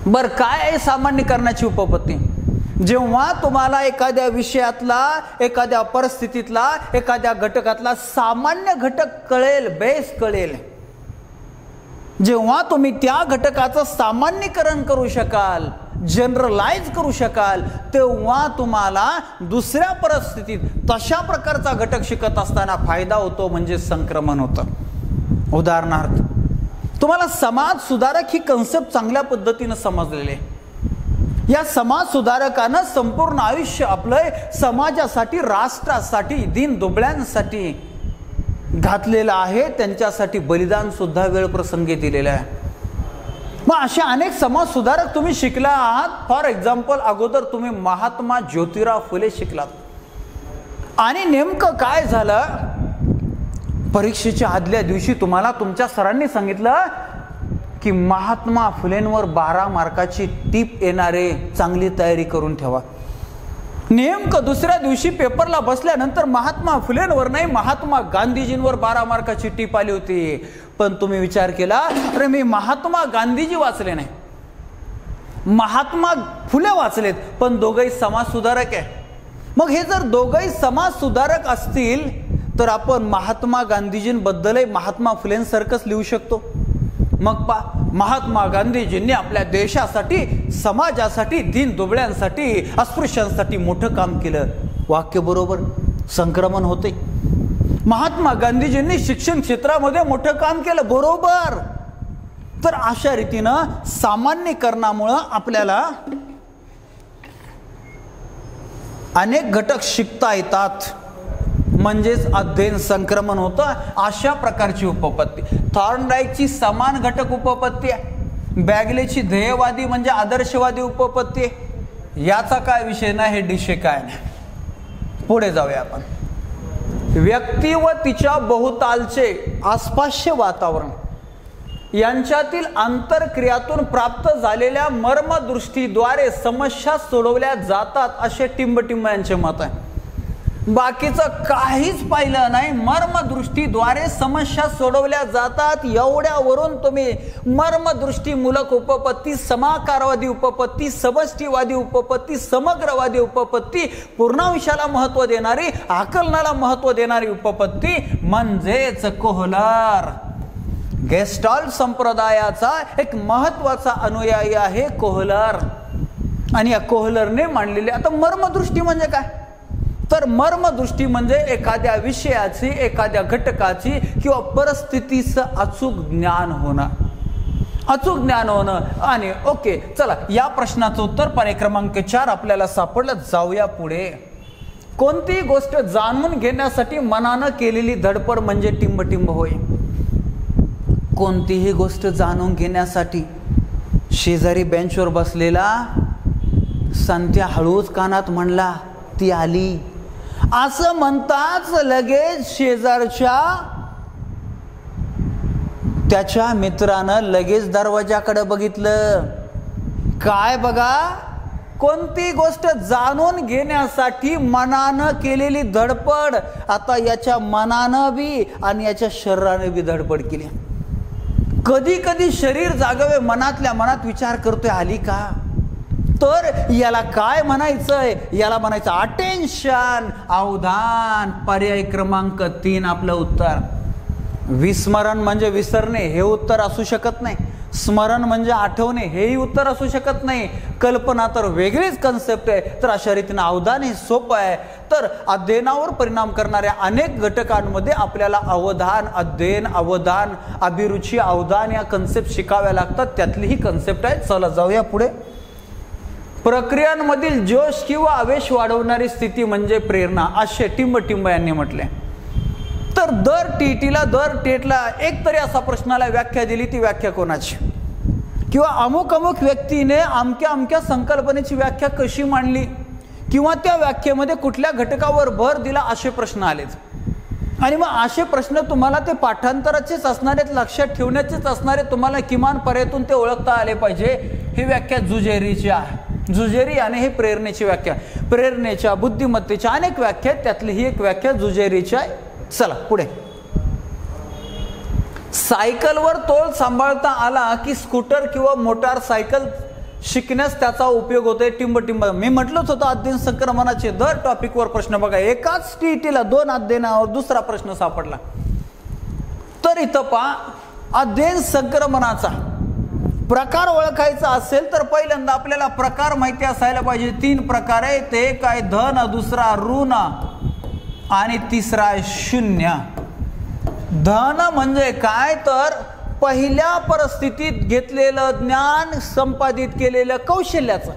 बर, काय आहे सामान्यकरणाची उपपत्ती? जेव्हा तुम्हाला एखाद्या विषयातला, एखाद्या परिस्थितीतला, एखाद्या घटकातला सामान्य घटक कळेल, बेस कळेल, जेव्हा तुम्ही त्या घटकाचं सामान्यीकरण करू शकाल, जनरलाइज करू शकाल, तेव्हा तुम्हाला दुसऱ्या परिस्थितीत तशा प्रकारचा घटक शिकत असताना फायदा होतो, म्हणजे संक्रमण होतं. उदाहरणार्थ, तुम्हाला समाज सुधारक ही कन्सेप्ट चांगल्या पद्धतीने समजलेली आहे. या समाज सुधारकानं संपूर्ण आयुष्य आपलं समाजासाठी, राष्ट्रासाठी, दीन दुबळ्यांसाठी घातलेलं आहे. त्यांच्यासाठी बलिदान सुद्धा वेळ प्रसंगी दिलेलं आहे. मग असे अनेक समाज सुधारक तुम्ही शिकला आहात. फॉर एक्झाम्पल, अगोदर तुम्ही महात्मा ज्योतिराव फुले शिकलात. आणि नेमकं काय झालं, परीक्षेच्या आदल्या दिवशी तुम्हाला तुमच्या सरांनी सांगितलं की महात्मा फुलेंवर 12 मार्काची टीप येणारे, चांगली तयारी करून ठेवा. नेमकं दुसऱ्या दिवशी पेपरला बसल्यानंतर महात्मा फुलेंवर नाही, महात्मा गांधीजींवर 12 मार्काची टीप आली होती. पण तुम्ही विचार केला, अरे मी महात्मा गांधीजी वाचले नाही, महात्मा फुले वाचलेत, पण दोघंही समाज सुधारक आहे. मग हे जर दोघंही समाज सुधारक असतील तर आपण महात्मा गांधीजींबद्दलही महात्मा फुलेंसारखंच लिहू शकतो. मग महात्मा गांधीजींनी आपल्या देशासाठी, समाजासाठी, दीन दुबळ्यांसाठी, अस्पृश्यांसाठी मोठं काम केलं. वाक्य बरोबर, संक्रमण होते. महात्मा गांधीजींनी शिक्षण क्षेत्रामध्ये मोठं काम केलं, बरोबर. तर अशा रीतीनं सामान्यीकरणामुळं आपल्याला अनेक घटक शिकता येतात, म्हणजेच अध्ययन संक्रमण होतं. अशा प्रकारची उपपत्ती. थॉर्नडाईकची समान घटक उपपत्ती आहे. बॅगलेची ध्येयवादी म्हणजे आदर्शवादी उपपत्ती आहे. याचा काय विषय नाही, हे डिशे काय नाही. पुढे जाऊया आपण. व्यक्ती व तिच्या बहुतालचे आसपासचे वातावरण यांच्यातील आंतरक्रियातून प्राप्त झालेल्या मर्मदृष्टीद्वारे समस्या सोडवल्या जातात, असे टिंबटिंब यांचे मत आहे. बाकीचं काहीच पाहिलं नाही, मर्मदृष्टीद्वारे समस्या सोडवल्या जातात एवढ्यावरून तुम्ही मर्मदृष्टीमूलक उपपत्ती, समाकारवादी उपपत्ती, समष्टीवादी उपपत्ती, समग्रवादी उपपत्ती, पूर्णांशाला महत्व देणारी, आकलनाला महत्व देणारी उपपत्ती म्हणजेच कोहलर. गेस्टाल्ट संप्रदायाचा एक महत्वाचा अनुयायी आहे कोहलर. आणि या कोहलरने मांडलेले. आता मर्मदृष्टी म्हणजे काय? तर मर्मदृष्टी म्हणजे एखाद्या विषयाची, एखाद्या घटकाची किंवा परिस्थितीचं अचूक ज्ञान होणं, अचूक ज्ञान होणं. आणि ओके, चला या प्रश्नाचं उत्तर पर्याय क्रमांक 4 आपल्याला सापडलं. जाऊया पुढे. कोणतीही गोष्ट जाणून घेण्यासाठी मनानं केलेली धडपड म्हणजे टिंबटिंब होय. कोणतीही गोष्ट जाणून घेण्यासाठी शेजारी बेंचवर बसलेला संत्या हळूच कानात म्हणला, ती आली. असं म्हणताच लगेच शेजारच्या त्याच्या मित्रानं लगेच दरवाजाकडे बघितलं. काय बघा, कोणती गोष्ट जाणून घेण्यासाठी मनानं केलेली धडपड. आता याच्या मनानं बी आणि याच्या शरीरानं बी धडपड केली. कधी कधी शरीर जागवे, मनातल्या मनात विचार करतोय, आली का? तर याला काय म्हणायचंय? याला म्हणायचं अटेन्शन, अवधान. पर्याय क्रमांक 3 आपलं उत्तर. विस्मरण म्हणजे विसरणे, हे उत्तर असू शकत नाही. स्मरण म्हणजे आठवणे, हेही उत्तर असू शकत नाही. कल्पना तर वेगळीच कन्सेप्ट आहे. तर अशा रीतीने अवधान हे सोपं आहे. तर अध्ययनावर परिणाम करणाऱ्या अनेक घटकांमध्ये आपल्याला अवधान, अध्ययन, अवधान, अभिरुची, अवधान या कन्सेप्ट शिकाव्या लागतात. त्यातली ही कन्सेप्ट आहे. चला जाऊया पुढे. प्रक्रियांमधील जोश किंवा आवेश वाढवणारी स्थिती म्हणजे प्रेरणा, असे टिंबटिंब यांनी म्हटले. तर दर टीटीला, दर टेटला एक तरी असा प्रश्नाला व्याख्या दिली, ती व्याख्या कोणाची? किंवा अमुक अमुक व्यक्तीने अमक्या अमक्या संकल्पनेची व्याख्या कशी मांडली, किंवा त्या व्याख्येमध्ये कुठल्या घटकावर भर दिला, असे प्रश्न आलेत. आणि मग असे प्रश्न तुम्हाला ते पाठांतराचेच असणारे, लक्षात ठेवण्याचेच असणारे, तुम्हाला किमान पर्यायातून ते ओळखता आले पाहिजे. ही व्याख्या जुजेरीची आहे. जुजेरी आणि हे प्रेरणेची व्याख्या. प्रेरणेच्या, बुद्धिमत्तेच्या अनेक व्याख्या, त्यातली ही एक व्याख्या जुजेरीची आहे. चला पुढे. सायकलवर तोल सांभाळता आला की स्कूटर किंवा मोटार सायकल शिकण्यास त्याचा उपयोग होतोय. टिंबटिंब मी म्हटलंच होतं, अध्ययन संक्रमणाचे दर टॉपिकवर प्रश्न बघा. एकाच टीटीला 2 अध्ययनावर दुसरा प्रश्न सापडला. तर इथं पहा, अध्ययन संक्रमणाचा प्रकार ओळखायचा असेल तर पहिल्यांदा आपल्याला प्रकार माहिती असायला पाहिजे. 3 प्रकार आहे. ते एक आहे धन, दुसरा ऋण आणि तिसरा आहे शून्य. धन म्हणजे काय? तर पहिल्या परिस्थितीत घेतलेलं ज्ञान, संपादित केलेलं कौशल्याचं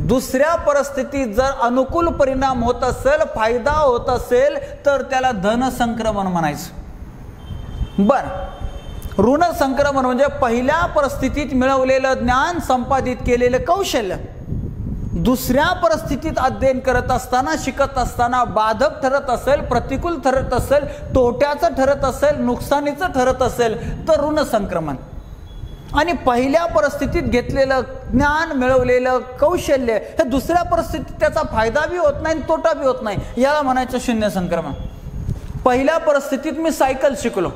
दुसऱ्या परिस्थितीत जर अनुकूल परिणाम होत असेल, फायदा होत असेल, तर त्याला धन संक्रमण म्हणायचं. बरं, ऋण संक्रमण म्हणजे पहिल्या परिस्थितीत मिळवलेलं ज्ञान, संपादित केलेलं कौशल्य दुसऱ्या परिस्थितीत अध्ययन करत असताना, शिकत असताना बाधक ठरत असेल, प्रतिकूल ठरत असेल, तोट्याचं ठरत असेल, नुकसानीचं ठरत असेल, तर ऋण संक्रमण. आणि पहिल्या परिस्थितीत घेतलेलं ज्ञान, मिळवलेलं कौशल्य हे दुसऱ्या परिस्थितीत त्याचा फायदा बी होत नाही, तोटा बी होत नाही, याला म्हणायचं शून्य संक्रमण. पहिल्या परिस्थितीत मी सायकल शिकलो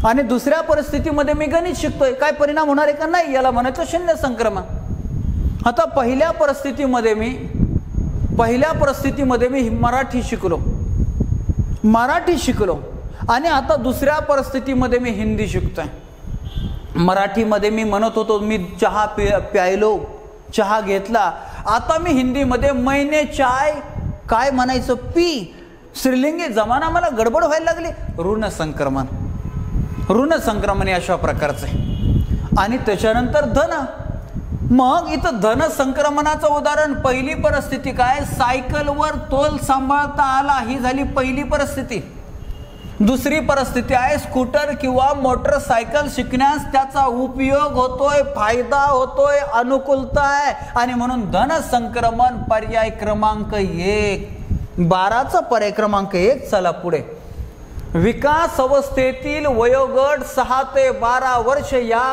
आणि दुसऱ्या परिस्थितीमध्ये मी गणित शिकतोय, काय परिणाम होणार आहे का नाही, याला म्हणायचं शून्य संक्रमण. आता पहिल्या परिस्थितीमध्ये मी मराठी शिकलो आणि आता दुसऱ्या परिस्थितीमध्ये मी हिंदी शिकतोय. मराठीमध्ये मी म्हणत होतो मी चहा प्यायलो, चहा घेतला. आता मी हिंदीमध्ये मैंने चाय काय म्हणायचं पी. स्त्रीलिंगी जमाना मला गडबड व्हायला लागली, ऋण संक्रमण. ऋण संक्रमण हे अशा प्रकारचं आहे. आणि त्याच्यानंतर धन. मग इथं धन संक्रमणाचं उदाहरण, पहिली परिस्थिती काय, सायकलवर तोल सांभाळता आला, ही झाली पहिली परिस्थिती. दुसरी परिस्थिती आहे स्कूटर किंवा मोटरसायकल शिकण्यास त्याचा उपयोग होतोय, फायदा होतोय, अनुकूलता आहे, आणि म्हणून धन संक्रमण पर्याय क्रमांक 1. 12चा पर्याय क्रमांक 1. चला पुढे. विकास अवस्थेतील वयोगट 6 ते 12 वर्ष या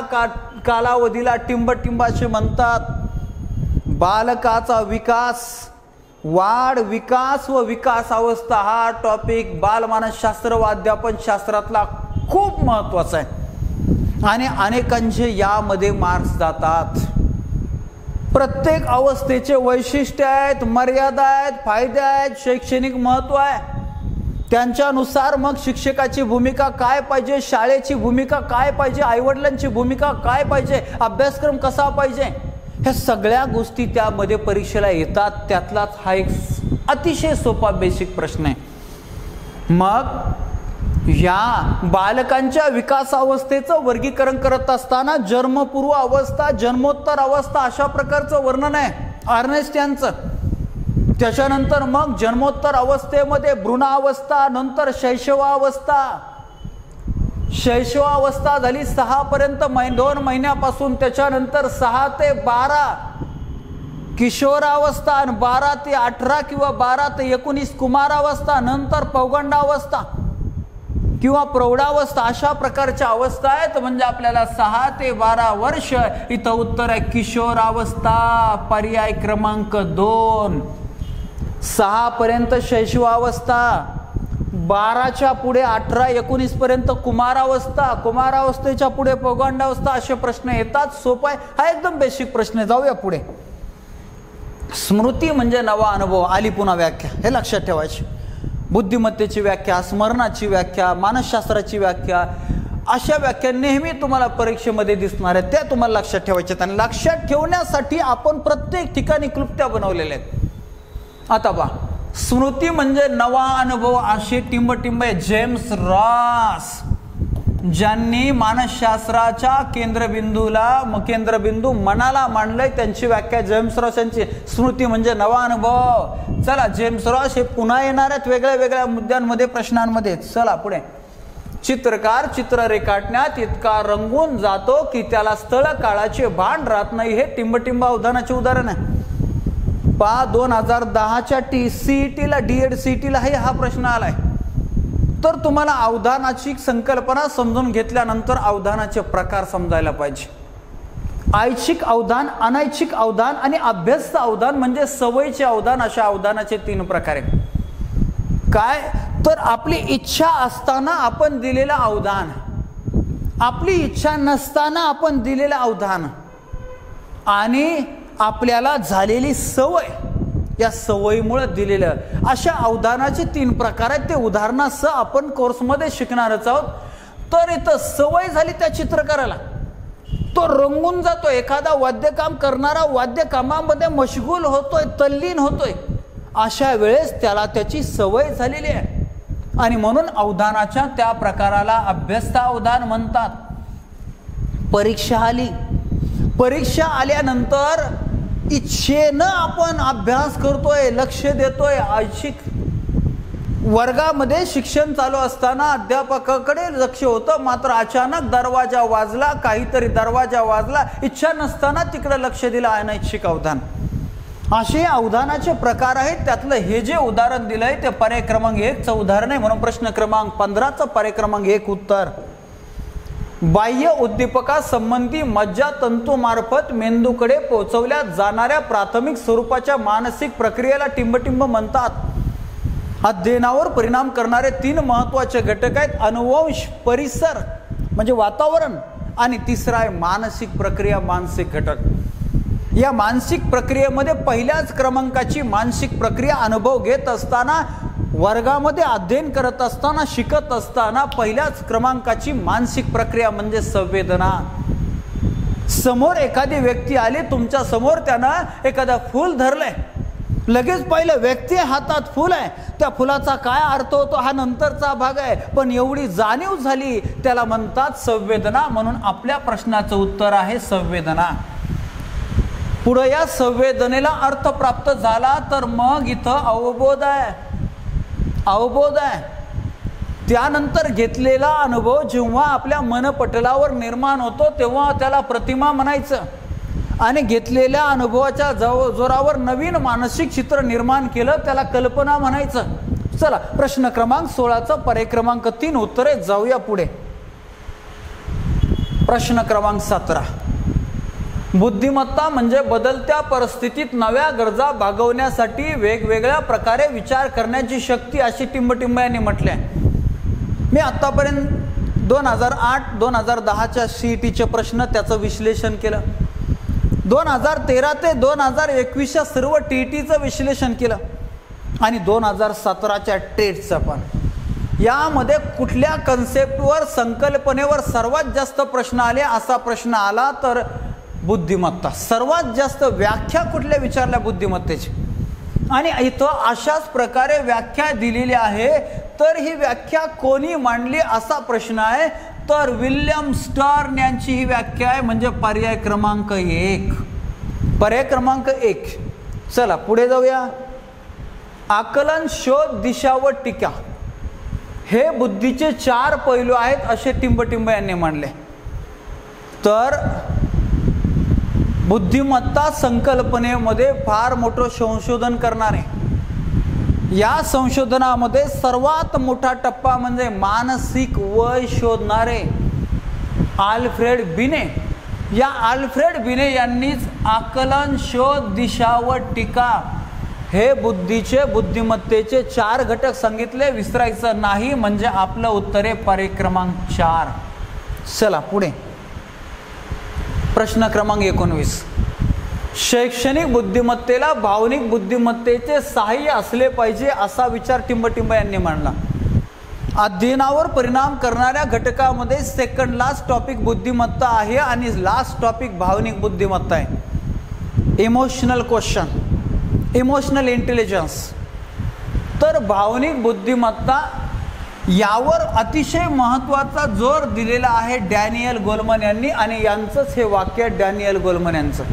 कालावधीला टिंबटिंबाचे म्हणतात. बालकाचा विकास, वाढ, विकास व विकास अवस्था हा टॉपिक बालमानसशास्त्र व अध्यापन शास्त्रातला खूप महत्वाचा आहे आणि अनेकांचे यामध्ये मार्क्स जातात. प्रत्येक अवस्थेचे वैशिष्ट्य आहेत, मर्यादा आहेत, फायदे आहेत, शैक्षणिक महत्व आहे. त्यांच्यानुसार मग शिक्षकाची भूमिका काय पाहिजे, शाळेची भूमिका काय पाहिजे, आईवडिलांची भूमिका काय पाहिजे, अभ्यासक्रम कसा पाहिजे, ह्या सगळ्या गोष्टी त्यामध्ये परीक्षेला येतात. त्यातलाच हा एक अतिशय सोपा बेसिक प्रश्न आहे. मग या बालकांच्या विकासावस्थेचं वर्गीकरण करत असताना जन्मपूर्व अवस्था, जन्मोत्तर अवस्था अशा प्रकारचं वर्णन आहे अर्नेस्ट यांचं. त्याच्यानंतर मग जन्मोत्तर अवस्थेमध्ये भ्रूणावस्था, नंतर शैशवावस्था. शैशवावस्था झाली 6 पर्यंत 2 महिन्यापासून, त्याच्यानंतर 6 ते 12 किशोरावस्था, आणि 12 ते 18 किंवा 12 ते 19 कुमारावस्था, नंतर पौगंडावस्था किंवा प्रौढावस्था. अशा प्रकारच्या अवस्था आहेत. म्हणजे आपल्याला 6 ते 12 वर्ष. इथं उत्तर आहे किशोरावस्था, पर्याय क्रमांक 2. 6 पर्यंत शैशवावस्था, 12च्या पुढे 18-19 पर्यंत कुमारावस्था, कुमारावस्थेच्या पुढे पौगंडावस्था. असे प्रश्न येतात. सोपा आहे, हा एकदम बेसिक प्रश्न आहे. जाऊया पुढे. स्मृती म्हणजे नवा अनुभव. आली पुन्हा व्याख्या, हे लक्षात ठेवायची. बुद्धिमत्तेची व्याख्या, स्मरणाची व्याख्या, मानसशास्त्राची व्याख्या, अशा व्याख्या नेहमी तुम्हाला परीक्षेमध्ये दिसणार आहेत. त्या तुम्हाला लक्षात ठेवायच्या. आणि लक्षात ठेवण्यासाठी आपण प्रत्येक ठिकाणी क्लुप्त्या बनवलेल्या आहेत. आता पहा, स्मृती म्हणजे नवा अनुभव. असे टिंबटिंब आहे. जेम्स रॉस, ज्यांनी मानसशास्त्राच्या केंद्रबिंदू मनाला मांडलंय, त्यांची व्याख्या जेम्स रॉस यांची. स्मृती म्हणजे नवा अनुभव. चला, जेम्स रॉस हे पुन्हा येणार आहेत वेगळ्या वेगळ्या मुद्द्यांमध्ये, प्रश्नांमध्ये. चला पुढे. चित्रकार चित्र रेखाटण्यात इतका रंगून जातो की त्याला स्थळ काळाचे भान राहत नाही. हे टिंबटिंब अवधानाचे उदाहरण आहे. 2010च्या CETला, DED CETला हा प्रश्न आलाय. तर तुम्हाला अवधानाची संकल्पना समजून घेतल्यानंतर अवधानाचे प्रकार समजायला पाहिजे. ऐच्छिक अवधान, अनैच्छिक अवधान आणि अभ्यस्त अवधान म्हणजे सवयीचे अवधान. अशा अवधानाचे 3 प्रकार आहेत. काय तर आपली इच्छा असताना आपण दिलेलं अवधान, आपली इच्छा नसताना आपण दिलेलं अवधान, आणि आपल्याला झालेली सवय, या सवयीमुळे दिलेलं. अशा अवधानाचे 3 प्रकार आहेत. ते उदाहरणासह आपण कोर्समध्ये शिकणारच आहोत. तर इथं सवय झाली त्या चित्रकाराला, तो रंगून जातो. एखादा वाद्यकाम करणारा वाद्यकामामध्ये मशगूल होतोय, तल्लीन होतोय. अशा वेळेस त्याला त्याची सवय झालेली आहे, आणि म्हणून अवधानाच्या त्या प्रकाराला अभ्यस्त अवधान म्हणतात. परीक्षा आली, परीक्षा आल्यानंतर इच्छेनं आपण अभ्यास करतोय, लक्ष देतोय. ऐच्छिक वर्गामध्ये शिक्षण चालू असताना अध्यापकाकडे लक्ष होतं, मात्र अचानक दरवाजा वाजला, काहीतरी दरवाजा वाजला, इच्छा नसताना तिकडे लक्ष दिलं. अनैच्छिक अवधान. असे अवधानाचे प्रकार आहेत. त्यातलं हे जे उदाहरण दिलंय ते पर्याय क्रमांक 1चं उदाहरण आहे. म्हणून प्रश्न क्रमांक 15चं पर्याय क्रमांक 1 उत्तर. बाह्य उद्दीपकासंबंधी मज्जातंतूमार्फत मेंदूकडे पोहोचवल्या जाणाऱ्या प्राथमिक स्वरूपाच्या मानसिक प्रक्रियेला टिंबटिंब म्हणतात. अध्ययनावर परिणाम करणारे 3 महत्त्वाचे घटक आहेत. अनुवंश, परिसर म्हणजे वातावरण, आणि तिसरा आहे मानसिक प्रक्रिया, मानसिक घटक. या मानसिक प्रक्रियेमध्ये पहिल्याच क्रमांकाची मानसिक प्रक्रिया अनुभव घेत असताना, वर्गामध्ये अध्ययन करत असताना, शिकत असताना पहिल्याच क्रमांकाची मानसिक प्रक्रिया म्हणजे संवेदना. समोर एखादी व्यक्ती आली तुमच्या समोर, त्यानं एखादा फूल धरलंय लगेच पाहिलं व्यक्ती हातात फुल आहे, त्या फुलाचा काय अर्थ होतो हा नंतरचा भाग आहे, पण एवढी जाणीव झाली त्याला म्हणतात संवेदना. म्हणून आपल्या प्रश्नाचं उत्तर आहे संवेदना. पुढे या संवेदनेला अर्थ प्राप्त झाला तर मग इथं अवबोध आहे. अवबोध आहे. त्यानंतर घेतलेला अनुभव जेव्हा आपल्या मनपटलावर निर्माण होतो तेव्हा त्याला प्रतिमा म्हणायचं, आणि घेतलेल्या अनुभवाच्या जोरावर नवीन मानसिक चित्र निर्माण केलं त्याला कल्पना म्हणायचं. चला प्रश्न क्रमांक 16चा पर्याय क्रमांक 3 उत्तरे जाऊया पुढे. प्रश्न क्रमांक 17. बुद्धिमत्ता म्हणजे बदलत्या परिस्थितीत नव्या गरजा भागवण्यासाठी वेगवेगळ्या प्रकारे विचार करण्याची शक्ती, अशी टिंबटिंब यांनी म्हटले. मी आतापर्यंत 2008-2010च्या CETचे प्रश्न त्याचं विश्लेषण केलं. 2013 ते 2021च्या सर्व TETचं विश्लेषण केलं आणि 2017च्या टेटचं पण. यामध्ये कुठल्या कन्सेप्टवर, संकल्पनेवर सर्वात जास्त प्रश्न आले असा प्रश्न आला तर बुद्धिमत्ता. सर्वात जास्त व्याख्या कुठल्या विचारल्या बुद्धिमत्तेची, आणि इथं अशाच प्रकारे व्याख्या दिलेली आहे. तर ही व्याख्या कोणी मांडली असा प्रश्न आहे तर विल्यम स्टर्न यांची ही व्याख्या आहे, म्हणजे पर्याय क्रमांक 1. पर्याय क्रमांक 1. चला पुढे जाऊया. आकलन, शोध, दिशा व टीका हे बुद्धीचे 4 पैलू आहेत असे टिंबटिंब यांनी मांडले. तर बुद्धिमत्ता संकल्पनेमध्ये फार मोठं संशोधन करणारे, या संशोधनामध्ये सर्वात मोठा टप्पा म्हणजे मानसिक वय शोधणारे आल्फ्रेड बिने. या आल्फ्रेड बिने यांनीच आकलन, शोध, दिशा व टीका हे बुद्धिमत्तेचे 4 घटक सांगितले. विसरायचं नाही, म्हणजे आपलं उत्तर आहे पर्याय क्रमांक 4. चला पुढे. प्रश्न क्रमांक 19. शैक्षणिक बुद्धिमत्तेला भावनिक बुद्धिमत्तेचे सहाय्य असले पाहिजे असा विचार टिंबटिंब यांनी मांडला. अध्ययनावर परिणाम करणाऱ्या घटकामध्ये सेकंड लास्ट टॉपिक बुद्धिमत्ता आहे आणि लास्ट टॉपिक भावनिक बुद्धिमत्ता आहे. Emotional question, emotional intelligence. तर भावनिक बुद्धिमत्ता यावर अतिशय महत्त्वाचा जोर दिलेला आहे डॅनियल गोलमन यांनी, आणि यांचंच हे वाक्य डॅनियल गोलमन यांचं.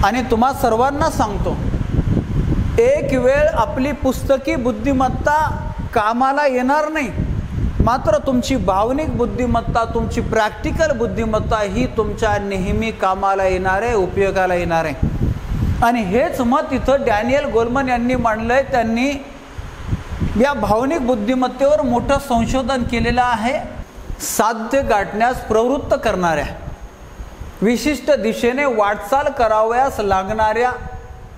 आणि तुम्हा सर्वांना सांगतो, एक वेळ आपली पुस्तकी बुद्धिमत्ता कामाला येणार नाही, मात्र तुमची भावनिक बुद्धिमत्ता, तुमची प्रॅक्टिकल बुद्धिमत्ता ही तुमच्या नेहमी कामाला येणार आहे, उपयोगाला येणार आहे. आणि हेच मत इथं डॅनियल गोलमन यांनी मांडलंय. त्यांनी या भावनिक बुद्धिमत्तेवर मोठं संशोधन केलेलं आहे. साध्य गाठण्यास प्रवृत्त करणाऱ्या, विशिष्ट दिशेने वाटचाल करावयास लागणाऱ्या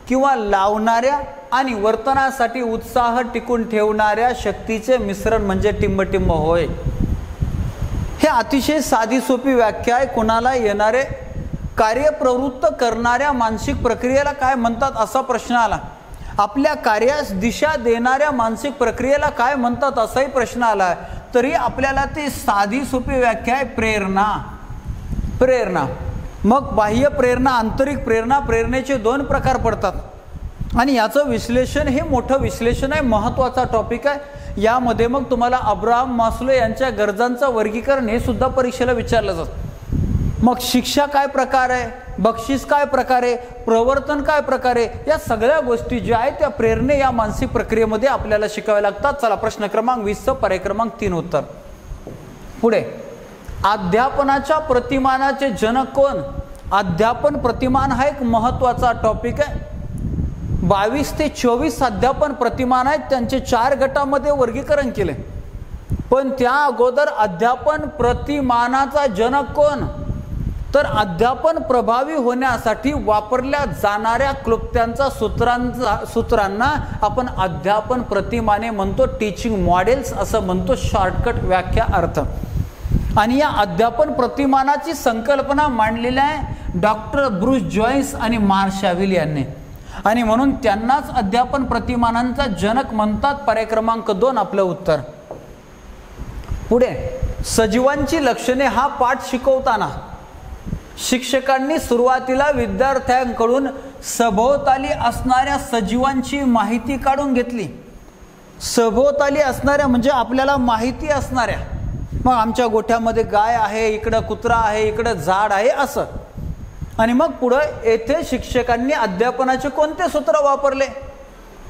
किंवा लावणाऱ्या आणि वर्तनासाठी उत्साह टिकून ठेवणाऱ्या शक्तीचे मिश्रण म्हणजे टिंबटिंब होय. हे अतिशय साधी सोपी व्याख्या आहे. कुणाला येणारे कार्यप्रवृत्त करणाऱ्या मानसिक प्रक्रियेला काय म्हणतात असा प्रश्न आला. आपल्या कार्यास दिशा देणाऱ्या मानसिक प्रक्रियेला काय म्हणतात असाही प्रश्न आला. तरी आपल्याला ती साधी सोपी व्याख्या आहे प्रेरणा. प्रेरणा. मग बाह्य प्रेरणा, आंतरिक प्रेरणा. प्रेरणेचे 2 प्रकार पडतात आणि याचं विश्लेषण हे मोठं विश्लेषण आहे, महत्त्वाचा टॉपिक आहे. यामध्ये मग तुम्हाला अब्राहम मास्लो यांच्या गरजांचं वर्गीकरण हे सुद्धा परीक्षेला विचारलं जातं. मग शिक्षा काय प्रकार आहे, बक्षीस काय प्रकारे, प्रवर्तन काय प्रकारे, या सगळ्या गोष्टी ज्या आहेत त्या प्रेरणे या मानसिक प्रक्रियेमध्ये आपल्याला शिकाव्या लागतात. चला प्रश्न क्रमांक 20चं पर्याय क्रमांक 3 उत्तर. पुढे. अध्यापनाच्या प्रतिमानाचे जनक कोण? अध्यापन प्रतिमान हा एक महत्त्वाचा टॉपिक आहे. 22 ते 24 अध्यापन प्रतिमान आहेत, त्यांचे 4 गटामध्ये वर्गीकरण केले. पण त्या अगोदर अध्यापन प्रतिमानाचा जनक कोण? तर अध्यापन प्रभावी होण्यासाठी वापरल्या जाणाऱ्या क्लुप्त्यांचा सूत्रांना आपण अध्यापन प्रतिमाने म्हणतो, टीचिंग मॉडेल्स असं म्हणतो, शॉर्टकट व्याख्या अर्थ. आणि या अध्यापन प्रतिमानाची संकल्पना मांडलेली आहे डॉक्टर ब्रूस जॉइस आणि मार्शाविल यांनी, आणि म्हणून त्यांनाच अध्यापन प्रतिमानांचा जनक म्हणतात. पर्याय क्रमांक 2 आपलं उत्तर. पुढे. सजीवांची लक्षणे हा पाठ शिकवताना शिक्षकांनी सुरुवातीला विद्यार्थ्यांकडून सभोवताली असणाऱ्या सजीवांची माहिती काढून घेतली. सभोवताली असणाऱ्या म्हणजे आपल्याला माहिती असणाऱ्या, मग आमच्या गोठ्यामध्ये गाय आहे, इकडं कुत्रा आहे, इकडं झाड आहे असं. आणि मग पुढं येथे शिक्षकांनी अध्यापनाचे कोणते सूत्र वापरले,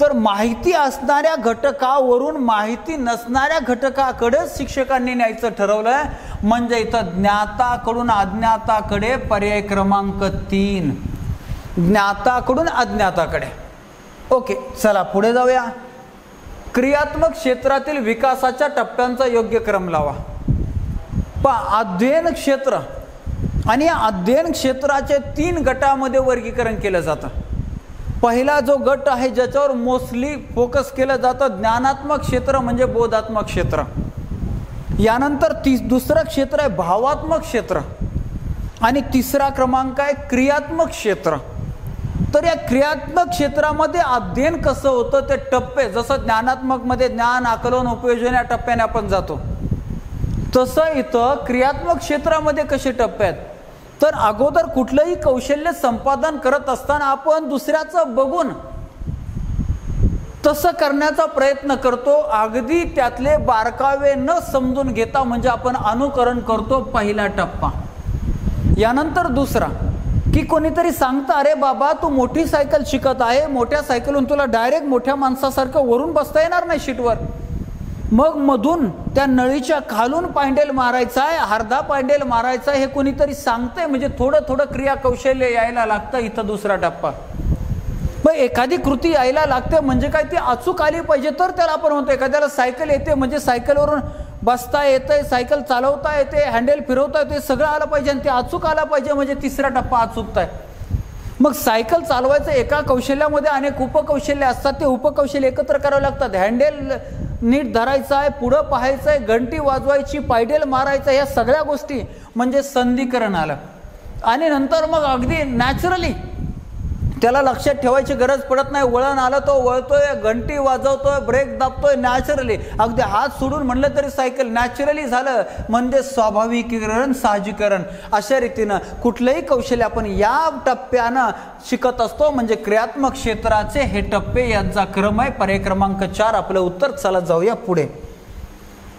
तर माहिती असणाऱ्या घटकावरून माहिती नसणाऱ्या घटकाकडेच शिक्षकांनी न्यायचं ठरवलंय. म्हणजे इथं ज्ञाताकडून अज्ञाताकडे पर्याय क्रमांक 3, ज्ञाताकडून अज्ञाताकडे. ओके, चला पुढे जाऊया. क्रियात्मक क्षेत्रातील विकासाच्या टप्प्यांचा योग्य क्रम लावा. अध्ययन क्षेत्र, आणि या अध्ययन क्षेत्राचे 3 गटामध्ये वर्गीकरण केलं जातं. पहिला जो गट आहे ज्याच्यावर मोस्टली फोकस केलं जातं, ज्ञानात्मक क्षेत्र म्हणजे बोधात्मक क्षेत्र. यानंतर दुसरं क्षेत्र आहे भावात्मक क्षेत्र, आणि तिसरा क्रमांक आहे क्रियात्मक क्षेत्र. तर या क्रियात्मक क्षेत्रामध्ये अध्ययन कसं होतं ते टप्पे, जसं ज्ञानात्मकमध्ये ज्ञान, आकलन, उपयोजन या टप्प्याने आपण जातो, तसं इथं क्रियात्मक क्षेत्रामध्ये कसे टप्पे आहेत. तर अगोदर कुठलंही कौशल्य संपादन करत असताना आपण दुसऱ्याचं बघून तसं करण्याचा प्रयत्न करतो, अगदी त्यातले बारकावे न समजून घेता, म्हणजे आपण अनुकरण करतो, पहिला टप्पा. यानंतर दुसरा, की कोणीतरी सांगतं, अरे बाबा तू मोठी सायकल शिकत आहे, मोठ्या सायकलून तुला डायरेक्ट मोठ्या माणसासारखं वरून बसता येणार नाही शीटवर, मग मधून त्या नळीच्या खालून पायंडेल मारायचा आहे, अर्धा पायंडेल मारायचा आहे, हे कोणीतरी सांगतंय, म्हणजे थोडं थोडं क्रिया कौशल्य यायला लागतं. इथं दुसरा टप्पा. मग एखादी कृती यायला लागते म्हणजे काय, ती अचूक आली पाहिजे तर त्याला आपण म्हणतो. एखाद्याला सायकल येते म्हणजे सायकलवरून बसता येते, सायकल चालवता येते, हँडल फिरवता येते, सगळं आलं पाहिजे, आणि ते अचूक आलं पाहिजे, म्हणजे तिसरा टप्पा अचूकता आहे. मग सायकल चालवायचं एका कौशल्यामध्ये अनेक उपकौशल्य असतात, ते उपकौशल्य एकत्र करावे लागतात. हँडल नीट धरायचं आहे, पुढं पाहायचं आहे, घंटी वाजवायची, पायडेल मारायचं, या सगळ्या गोष्टी म्हणजे संधिकरण आलं. आणि नंतर मग अगदी नॅचरली त्याला लक्षात ठेवायची गरज पडत नाही, वळण आलं तो वळतोय, घंटी वाजवतोय, ब्रेक दाबतोय, नॅचरली. अगदी हात सोडून म्हणलं तरी सायकल नॅचरली झालं, म्हणजे स्वाभाविकीकरण, साहजिकरण. अशा रीतीनं कुठलंही कौशल्य आपण या टप्प्यानं शिकत असतो. म्हणजे क्रियात्मक क्षेत्राचे हे टप्पे, यांचा क्रम आहे. पर्याय क्रमांक 4 आपलं उत्तर. चला जाऊया पुढे.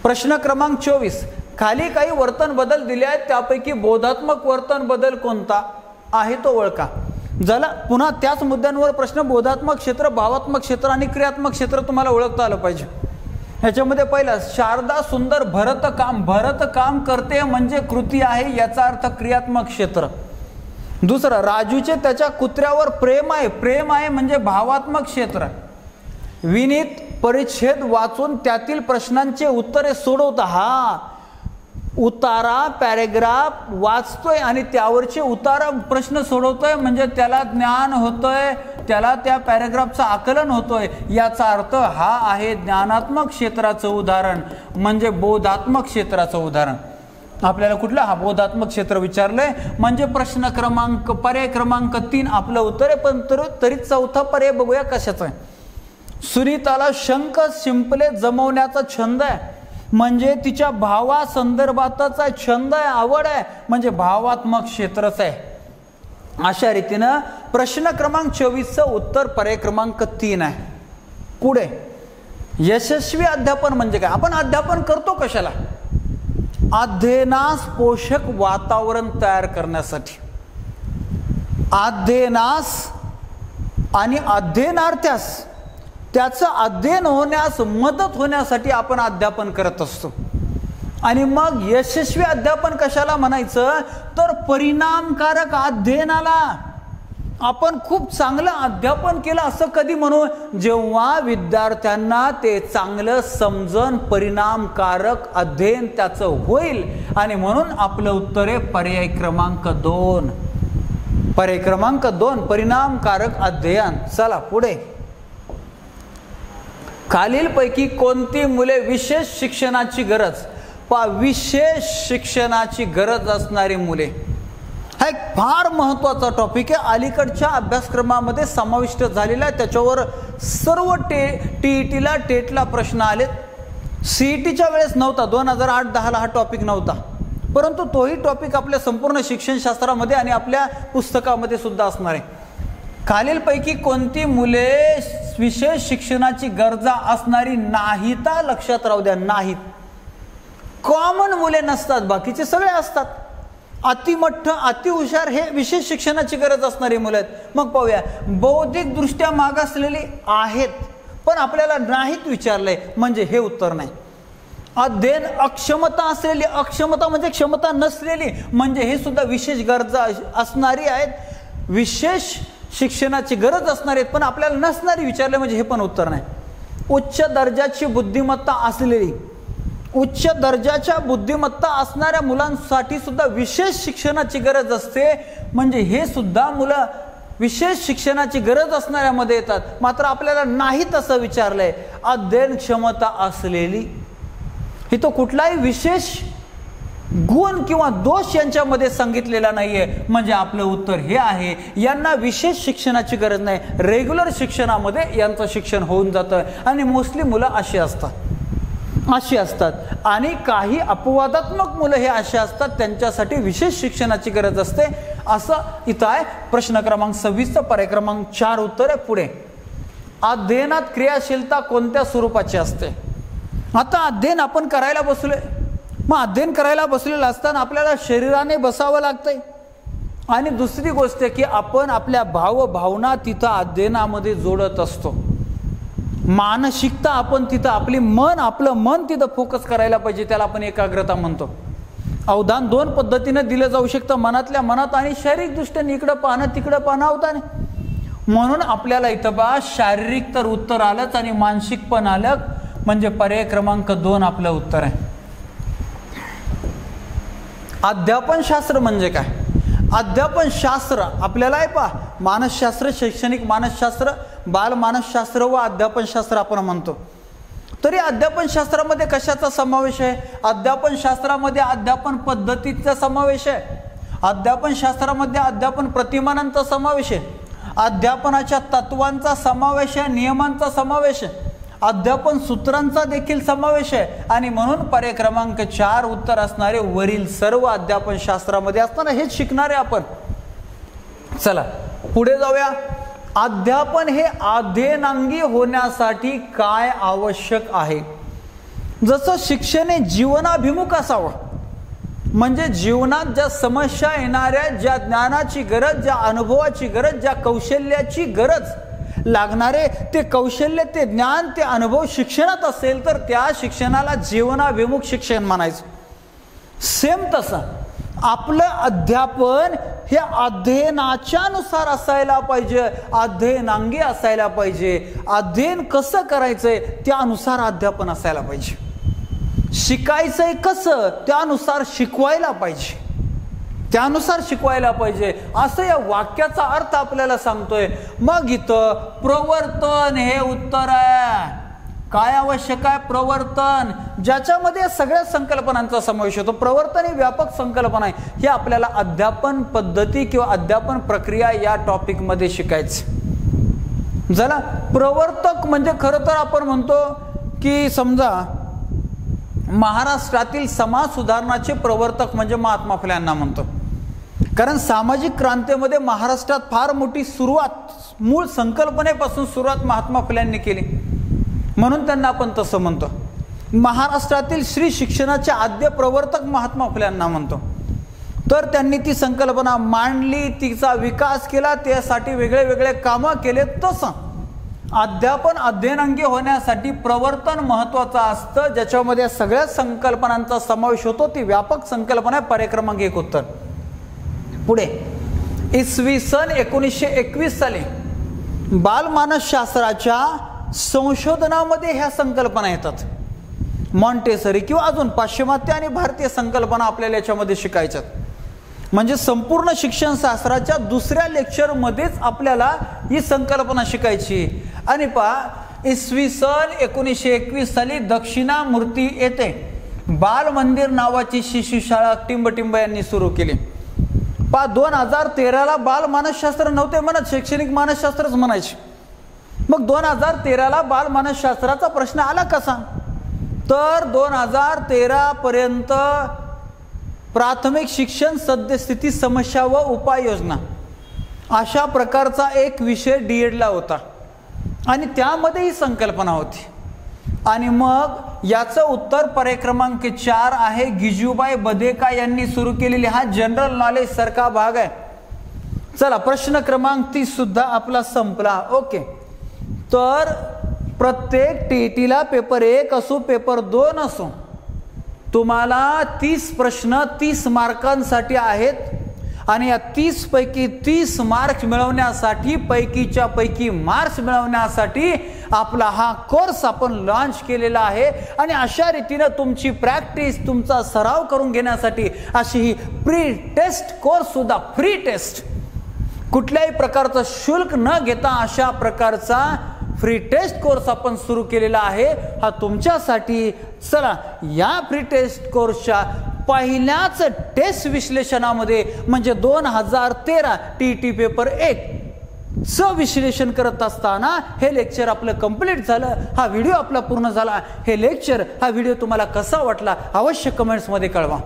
प्रश्न क्रमांक 24. खाली काही वर्तन बदल दिले आहेत, त्यापैकी बोधात्मक वर्तन बदल कोणता आहे तो ओळखा. झाला. पुन्हा त्याच मुद्द्यांवर प्रश्न. बोधात्मक क्षेत्र, भावात्मक क्षेत्र आणि क्रियात्मक क्षेत्र तुम्हाला ओळखता आलं पाहिजे. ह्याच्यामध्ये पहिला, शारदा सुंदर भरतकाम, भरतकाम करते म्हणजे कृती आहे, याचा अर्थ क्रियात्मक क्षेत्र. दुसरं, राजूचे त्याच्या कुत्र्यावर प्रेम आहे, प्रेम आहे म्हणजे भावात्मक क्षेत्र. विनीत परिच्छेद वाचून त्यातील प्रश्नांचे उत्तरे सोडवता. हा उतारा पॅरेग्राफ वाचतोय आणि त्यावरचे उतारा प्रश्न सोडवतोय, म्हणजे त्याला ज्ञान होतंय, त्याला त्या पॅरेग्राफचं आकलन होतोय, याचा अर्थ हा आहे ज्ञानात्मक क्षेत्राचं उदाहरण, म्हणजे बोधात्मक क्षेत्राचं उदाहरण. आपल्याला कुठलं, हा बोधात्मक क्षेत्र विचारलंय, म्हणजे प्रश्न क्रमांक पर्याय क्रमांक 3 आपलं उत्तर आहे. पण तरी चौथा पर्याय बघूया कशाचा आहे. सुनीताला शंख शिंपले जमवण्याचा छंद आहे, म्हणजे तिच्या भावा संदर्भातचा छंद आहे, आवड आहे, म्हणजे भावात्मक क्षेत्रच आहे. अशा रीतीनं प्रश्न क्रमांक 24चं उत्तर पर्याय क्रमांक 3 आहे. पुढे, यशस्वी अध्यापन म्हणजे काय. आपण अध्यापन करतो कशाला, अध्ययनास पोषक वातावरण तयार करण्यासाठी. अध्ययनास आणि अध्ययनार्थ्यास त्याचं अध्ययन होण्यास मदत होण्यासाठी आपण अध्यापन करत असतो. आणि मग यशस्वी अध्यापन कशाला म्हणायचं, तर परिणामकारक अध्ययनाला. आपण खूप चांगलं अध्यापन केलं असं कधी म्हणू, जेव्हा विद्यार्थ्यांना ते चांगलं समजून परिणामकारक अध्ययन त्याचं होईल. आणि म्हणून आपलं उत्तर आहे पर्याय क्रमांक 2. पर्याय क्रमांक 2 परिणामकारक अध्ययन. चला पुढे. खालीलपैकी कोणती मुले विशेष शिक्षणाची गरज, विशेष शिक्षणाची गरज असणारी मुले. हा एक फार महत्त्वाचा टॉपिक आहे, अलीकडच्या अभ्यासक्रमामध्ये समाविष्ट झालेला आहे. त्याच्यावर सर्व टीईटीला टेटला प्रश्न आलेत. सीईटीच्या वेळेस नव्हता, 2008-10ला हा टॉपिक नव्हता, परंतु तोही टॉपिक आपल्या संपूर्ण शिक्षणशास्त्रामध्ये आणि आपल्या पुस्तकामध्ये सुद्धा असणार आहे. खालीलपैकी कोणती मुले विशेष शिक्षणाची गरजा असणारी नाहीत? लक्षात राहू द्या, नाहीत. कॉमन मुले नसतात, बाकीचे सगळे असतात. अतिमठ्ठ, अति हुशार हे विशेष शिक्षणाची गरज असणारी मुलं आहेत. मग पाहूया, बौद्धिक दृष्ट्या मागासलेली आहेत पण आपल्याला नाहीत विचारलंय, म्हणजे हे उत्तर नाही. अध्ययन अक्षमता असलेली, अक्षमता म्हणजे क्षमता नसलेली, म्हणजे हे सुद्धा विशेष गरजा असणारी आहेत, विशेष शिक्षणाची गरज असणारी आहेत पण आपल्याला नसणारी विचारले, म्हणजे हे पण उत्तर नाही. उच्च दर्जाची बुद्धिमत्ता असलेली, उच्च दर्जाच्या बुद्धिमत्ता असणाऱ्या मुलांसाठी सुद्धा विशेष शिक्षणाची गरज असते, म्हणजे हे सुद्धा मुलं विशेष शिक्षणाची गरज असणाऱ्यामध्ये येतात. मात्र आपल्याला नाहीत असं विचारलंय. अध्ययन क्षमता असलेली, हे तो कुठलाही विशेष गुण किंवा दोष यांच्यामध्ये सांगितलेला नाहीये, म्हणजे आपलं उत्तर हे आहे, यांना विशेष शिक्षणाची गरज नाही, रेग्युलर शिक्षणामध्ये यांचं शिक्षण होऊन जातं. आणि मोस्टली मुलं अशी असतात. आणि काही अपवादात्मक मुलं हे असे असतात, त्यांच्यासाठी विशेष शिक्षणाची गरज असते. असं इथं आहे. प्रश्न क्रमांक 26 पर्याय क्रमांक 4 उत्तर आहे. पुढे, अध्ययनात क्रियाशीलता कोणत्या स्वरूपाची असते? आता अध्ययन आपण करायला बसलोय, मग अध्ययन करायला बसलेलं असताना आपल्याला शरीराने बसावं लागतंय. आणि दुसरी गोष्ट की आपण आपल्या भावना तिथं अध्ययनामध्ये जोडत असतो. मानसिकता आपण तिथं, आपलं मन तिथं फोकस करायला पाहिजे, त्याला आपण एकाग्रता म्हणतो. अवधान दोन पद्धतीने दिलं जाऊ शकतं, मनातल्या मनात आणि शारीरिक दृष्ट्याने, इकडं पाहणं तिकडं पाहणं अवधान. म्हणून आपल्याला इथं शारीरिक तर उत्तर आलंच आणि मानसिक पण आलं, म्हणजे पर्याय क्रमांक 2 आपलं उत्तर आहे. अध्यापनशास्त्र म्हणजे काय? अध्यापनशास्त्र आपल्याला आहे मानसशास्त्र, शैक्षणिक मानसशास्त्र, बाल मानसशास्त्र व अध्यापनशास्त्र आपण म्हणतो. तरी अध्यापनशास्त्रामध्ये कशाचा समावेश आहे? अध्यापनशास्त्रामध्ये अध्यापन पद्धतीचा समावेश आहे, अध्यापनशास्त्रामध्ये अध्यापन प्रतिमानांचा समावेश आहे, अध्यापनाच्या तत्वांचा समावेश आहे, नियमांचा समावेश आहे, अध्यापन सूत्रांचा देखील समावेश आहे. आणि म्हणून पर्याय क्रमांक 4 उत्तर असणारे वरील सर्व अध्यापन शास्त्रामध्ये असताना हेच शिकणारे आपण. चला पुढे जाऊया. अध्यापन हे अध्ययनांगी होण्यासाठी काय आवश्यक आहे? जसं शिक्षण हे जीवनाभिमुख असावं, म्हणजे जीवनात ज्या समस्या येणाऱ्या, ज्या ज्ञानाची गरज, ज्या अनुभवाची गरज, ज्या कौशल्याची गरज लागणारे ते कौशल्य, ते ज्ञान, ते अनुभव शिक्षणात असेल तर त्या शिक्षणाला जीवनाभिमुख शिक्षण म्हणायचं. सेम तसं आपलं अध्यापन हे अध्ययनाच्या नुसार असायला पाहिजे, अध्ययनांगी असायला पाहिजे. अध्ययन कसं करायचंय त्यानुसार अध्यापन असायला पाहिजे. शिकायचंय कसं त्यानुसार शिकवायला पाहिजे, त्यानुसार शिकवायला पाहिजे, असं या वाक्याचा अर्थ आपल्याला सांगतोय. मग इथं प्रवर्तन हे उत्तर आहे. काय आवश्यक आहे? प्रवर्तन, ज्याच्यामध्ये सगळ्या संकल्पनांचा समावेश होतो. प्रवर्तन ही व्यापक संकल्पना आहे. हे आपल्याला अध्यापन पद्धती किंवा अध्यापन प्रक्रिया या टॉपिकमध्ये शिकायचं. झाला. प्रवर्तक म्हणजे खरं तर आपण म्हणतो की समजा महाराष्ट्रातील समाज सुधारणाचे प्रवर्तक म्हणजे महात्मा फुले यांना म्हणतो. कारण सामाजिक क्रांतीमध्ये महाराष्ट्रात फार मोठी सुरुवात, मूळ संकल्पनेपासून सुरुवात महात्मा फुले यांनी केली, म्हणून त्यांना आपण तसं म्हणतो. महाराष्ट्रातील स्त्री शिक्षणाचे आद्य प्रवर्तक महात्मा फुले यांना म्हणतो. तर त्यांनी ती संकल्पना मांडली, तिचा विकास केला, त्यासाठी वेगळे वेगळे कामं केले. तसं अध्यापन अध्ययनांगी होण्यासाठी प्रवर्तन महत्त्वाचं असतं, ज्याच्यामध्ये सगळ्या संकल्पनांचा समावेश होतो. ती व्यापक संकल्पना आहे. पर्याय क्रमांक 1 उत्तर. पुढे, इसवी सन 1921 साली बालमानसशास्त्राच्या संशोधनामध्ये ह्या संकल्पना येतात. मॉन्टेसरी किंवा अजून पाश्चिमात्य आणि भारतीय संकल्पना आपल्याला याच्यामध्ये शिकायच्यात. म्हणजे संपूर्ण शिक्षणशास्त्राच्या दुसऱ्या लेक्चरमध्येच आपल्याला ही संकल्पना शिकायची. आणि इसवी सन 1921 साली दक्षिणामूर्ती येथे बाल मंदिर नावाची शिशुशाळा टिंबटिंब यांनी सुरू केली. 2013ला बाल मानसशास्त्र नव्हते म्हणत, शैक्षणिक मानसशास्त्रच म्हणायचे. मग 2013ला बाल मानसशास्त्राचा प्रश्न आला कसा? तर 2013 पर्यंत प्राथमिक शिक्षण सद्यस्थिती, समस्या व उपाययोजना अशा प्रकारचा एक विषय D.Ed ला होता आणि त्यामध्ये ही संकल्पना होती. आणि मग याचं उत्तर पर्याय क्रमांक 4 आहे. गिजूबाई बधेका यांनी सुरू केलेली हा जनरल नॉलेज सारखा भाग आहे. चला प्रश्न क्रमांक 30 सुद्धा आपला संपला. ओके, तर प्रत्येक टीईटीला पेपर 1 असो पेपर 2 असो, तुम्हाला 30 प्रश्न 30 मार्कांसाठी आहेत आणि या 30 पैकी 30 मार्क्स मिळवण्यासाठी, पैकीच्या पैकी मार्क्स मिळवण्यासाठी आपला हा कोर्स आपण लॉन्च केलेला आहे. आणि अशा रीतीने तुमची प्रॅक्टिस, तुमचा सराव करून घेण्यासाठी अशी ही प्री टेस्ट कोर्स सुद्धा, फ्री टेस्ट, कुठल्याही प्रकारचं शुल्क न घेता अशा प्रकारचा फ्री टेस्ट कोर्स आपण सुरू केलेला आहे हा तुमच्यासाठी. चला, या फ्री टेस्ट कोर्सच्या पहिल्याच टेस्ट विश्लेषणामध्ये म्हणजे 2013 टीईटी पेपर 1 चं विश्लेषण करत असताना हे लेक्चर आपलं कंप्लीट झालं. हा व्हिडिओ आपला पूर्ण झाला. हे लेक्चर, हा व्हिडिओ तुम्हाला कसा वाटला अवश्य कमेंट्समध्ये कळवा.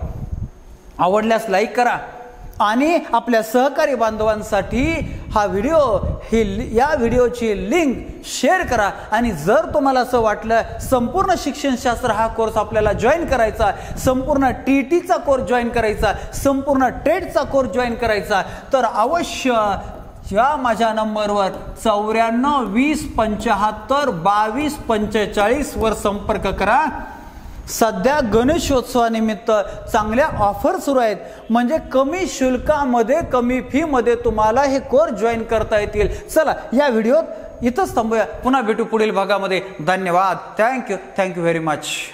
आवडल्यास लाईक करा आणि आपल्या सहकारी बांधवांसाठी हा व्हिडिओ, या व्हिडिओची लिंक शेअर करा. आणि जर तुम्हाला असं वाटलं संपूर्ण शिक्षणशास्त्र हा कोर्स आपल्याला जॉईन करायचा, संपूर्ण टीईटीचा कोर्स जॉईन करायचा, संपूर्ण टेटचा कोर्स जॉईन करायचा, तर अवश्य या माझ्या नंबरवर 94 20 75 22 45 वर संपर्क करा. सध्या गणेशोत्सवानिमित्त चांगल्या ऑफर सुरू आहेत, म्हणजे कमी शुल्कामध्ये, कमी फी मध्ये तुम्हाला हे कोर्स जॉईन करता येतील. चला, या व्हिडिओत इथंच थांबूया. पुन्हा भेटू पुढील भागामध्ये. धन्यवाद. Thank you very much.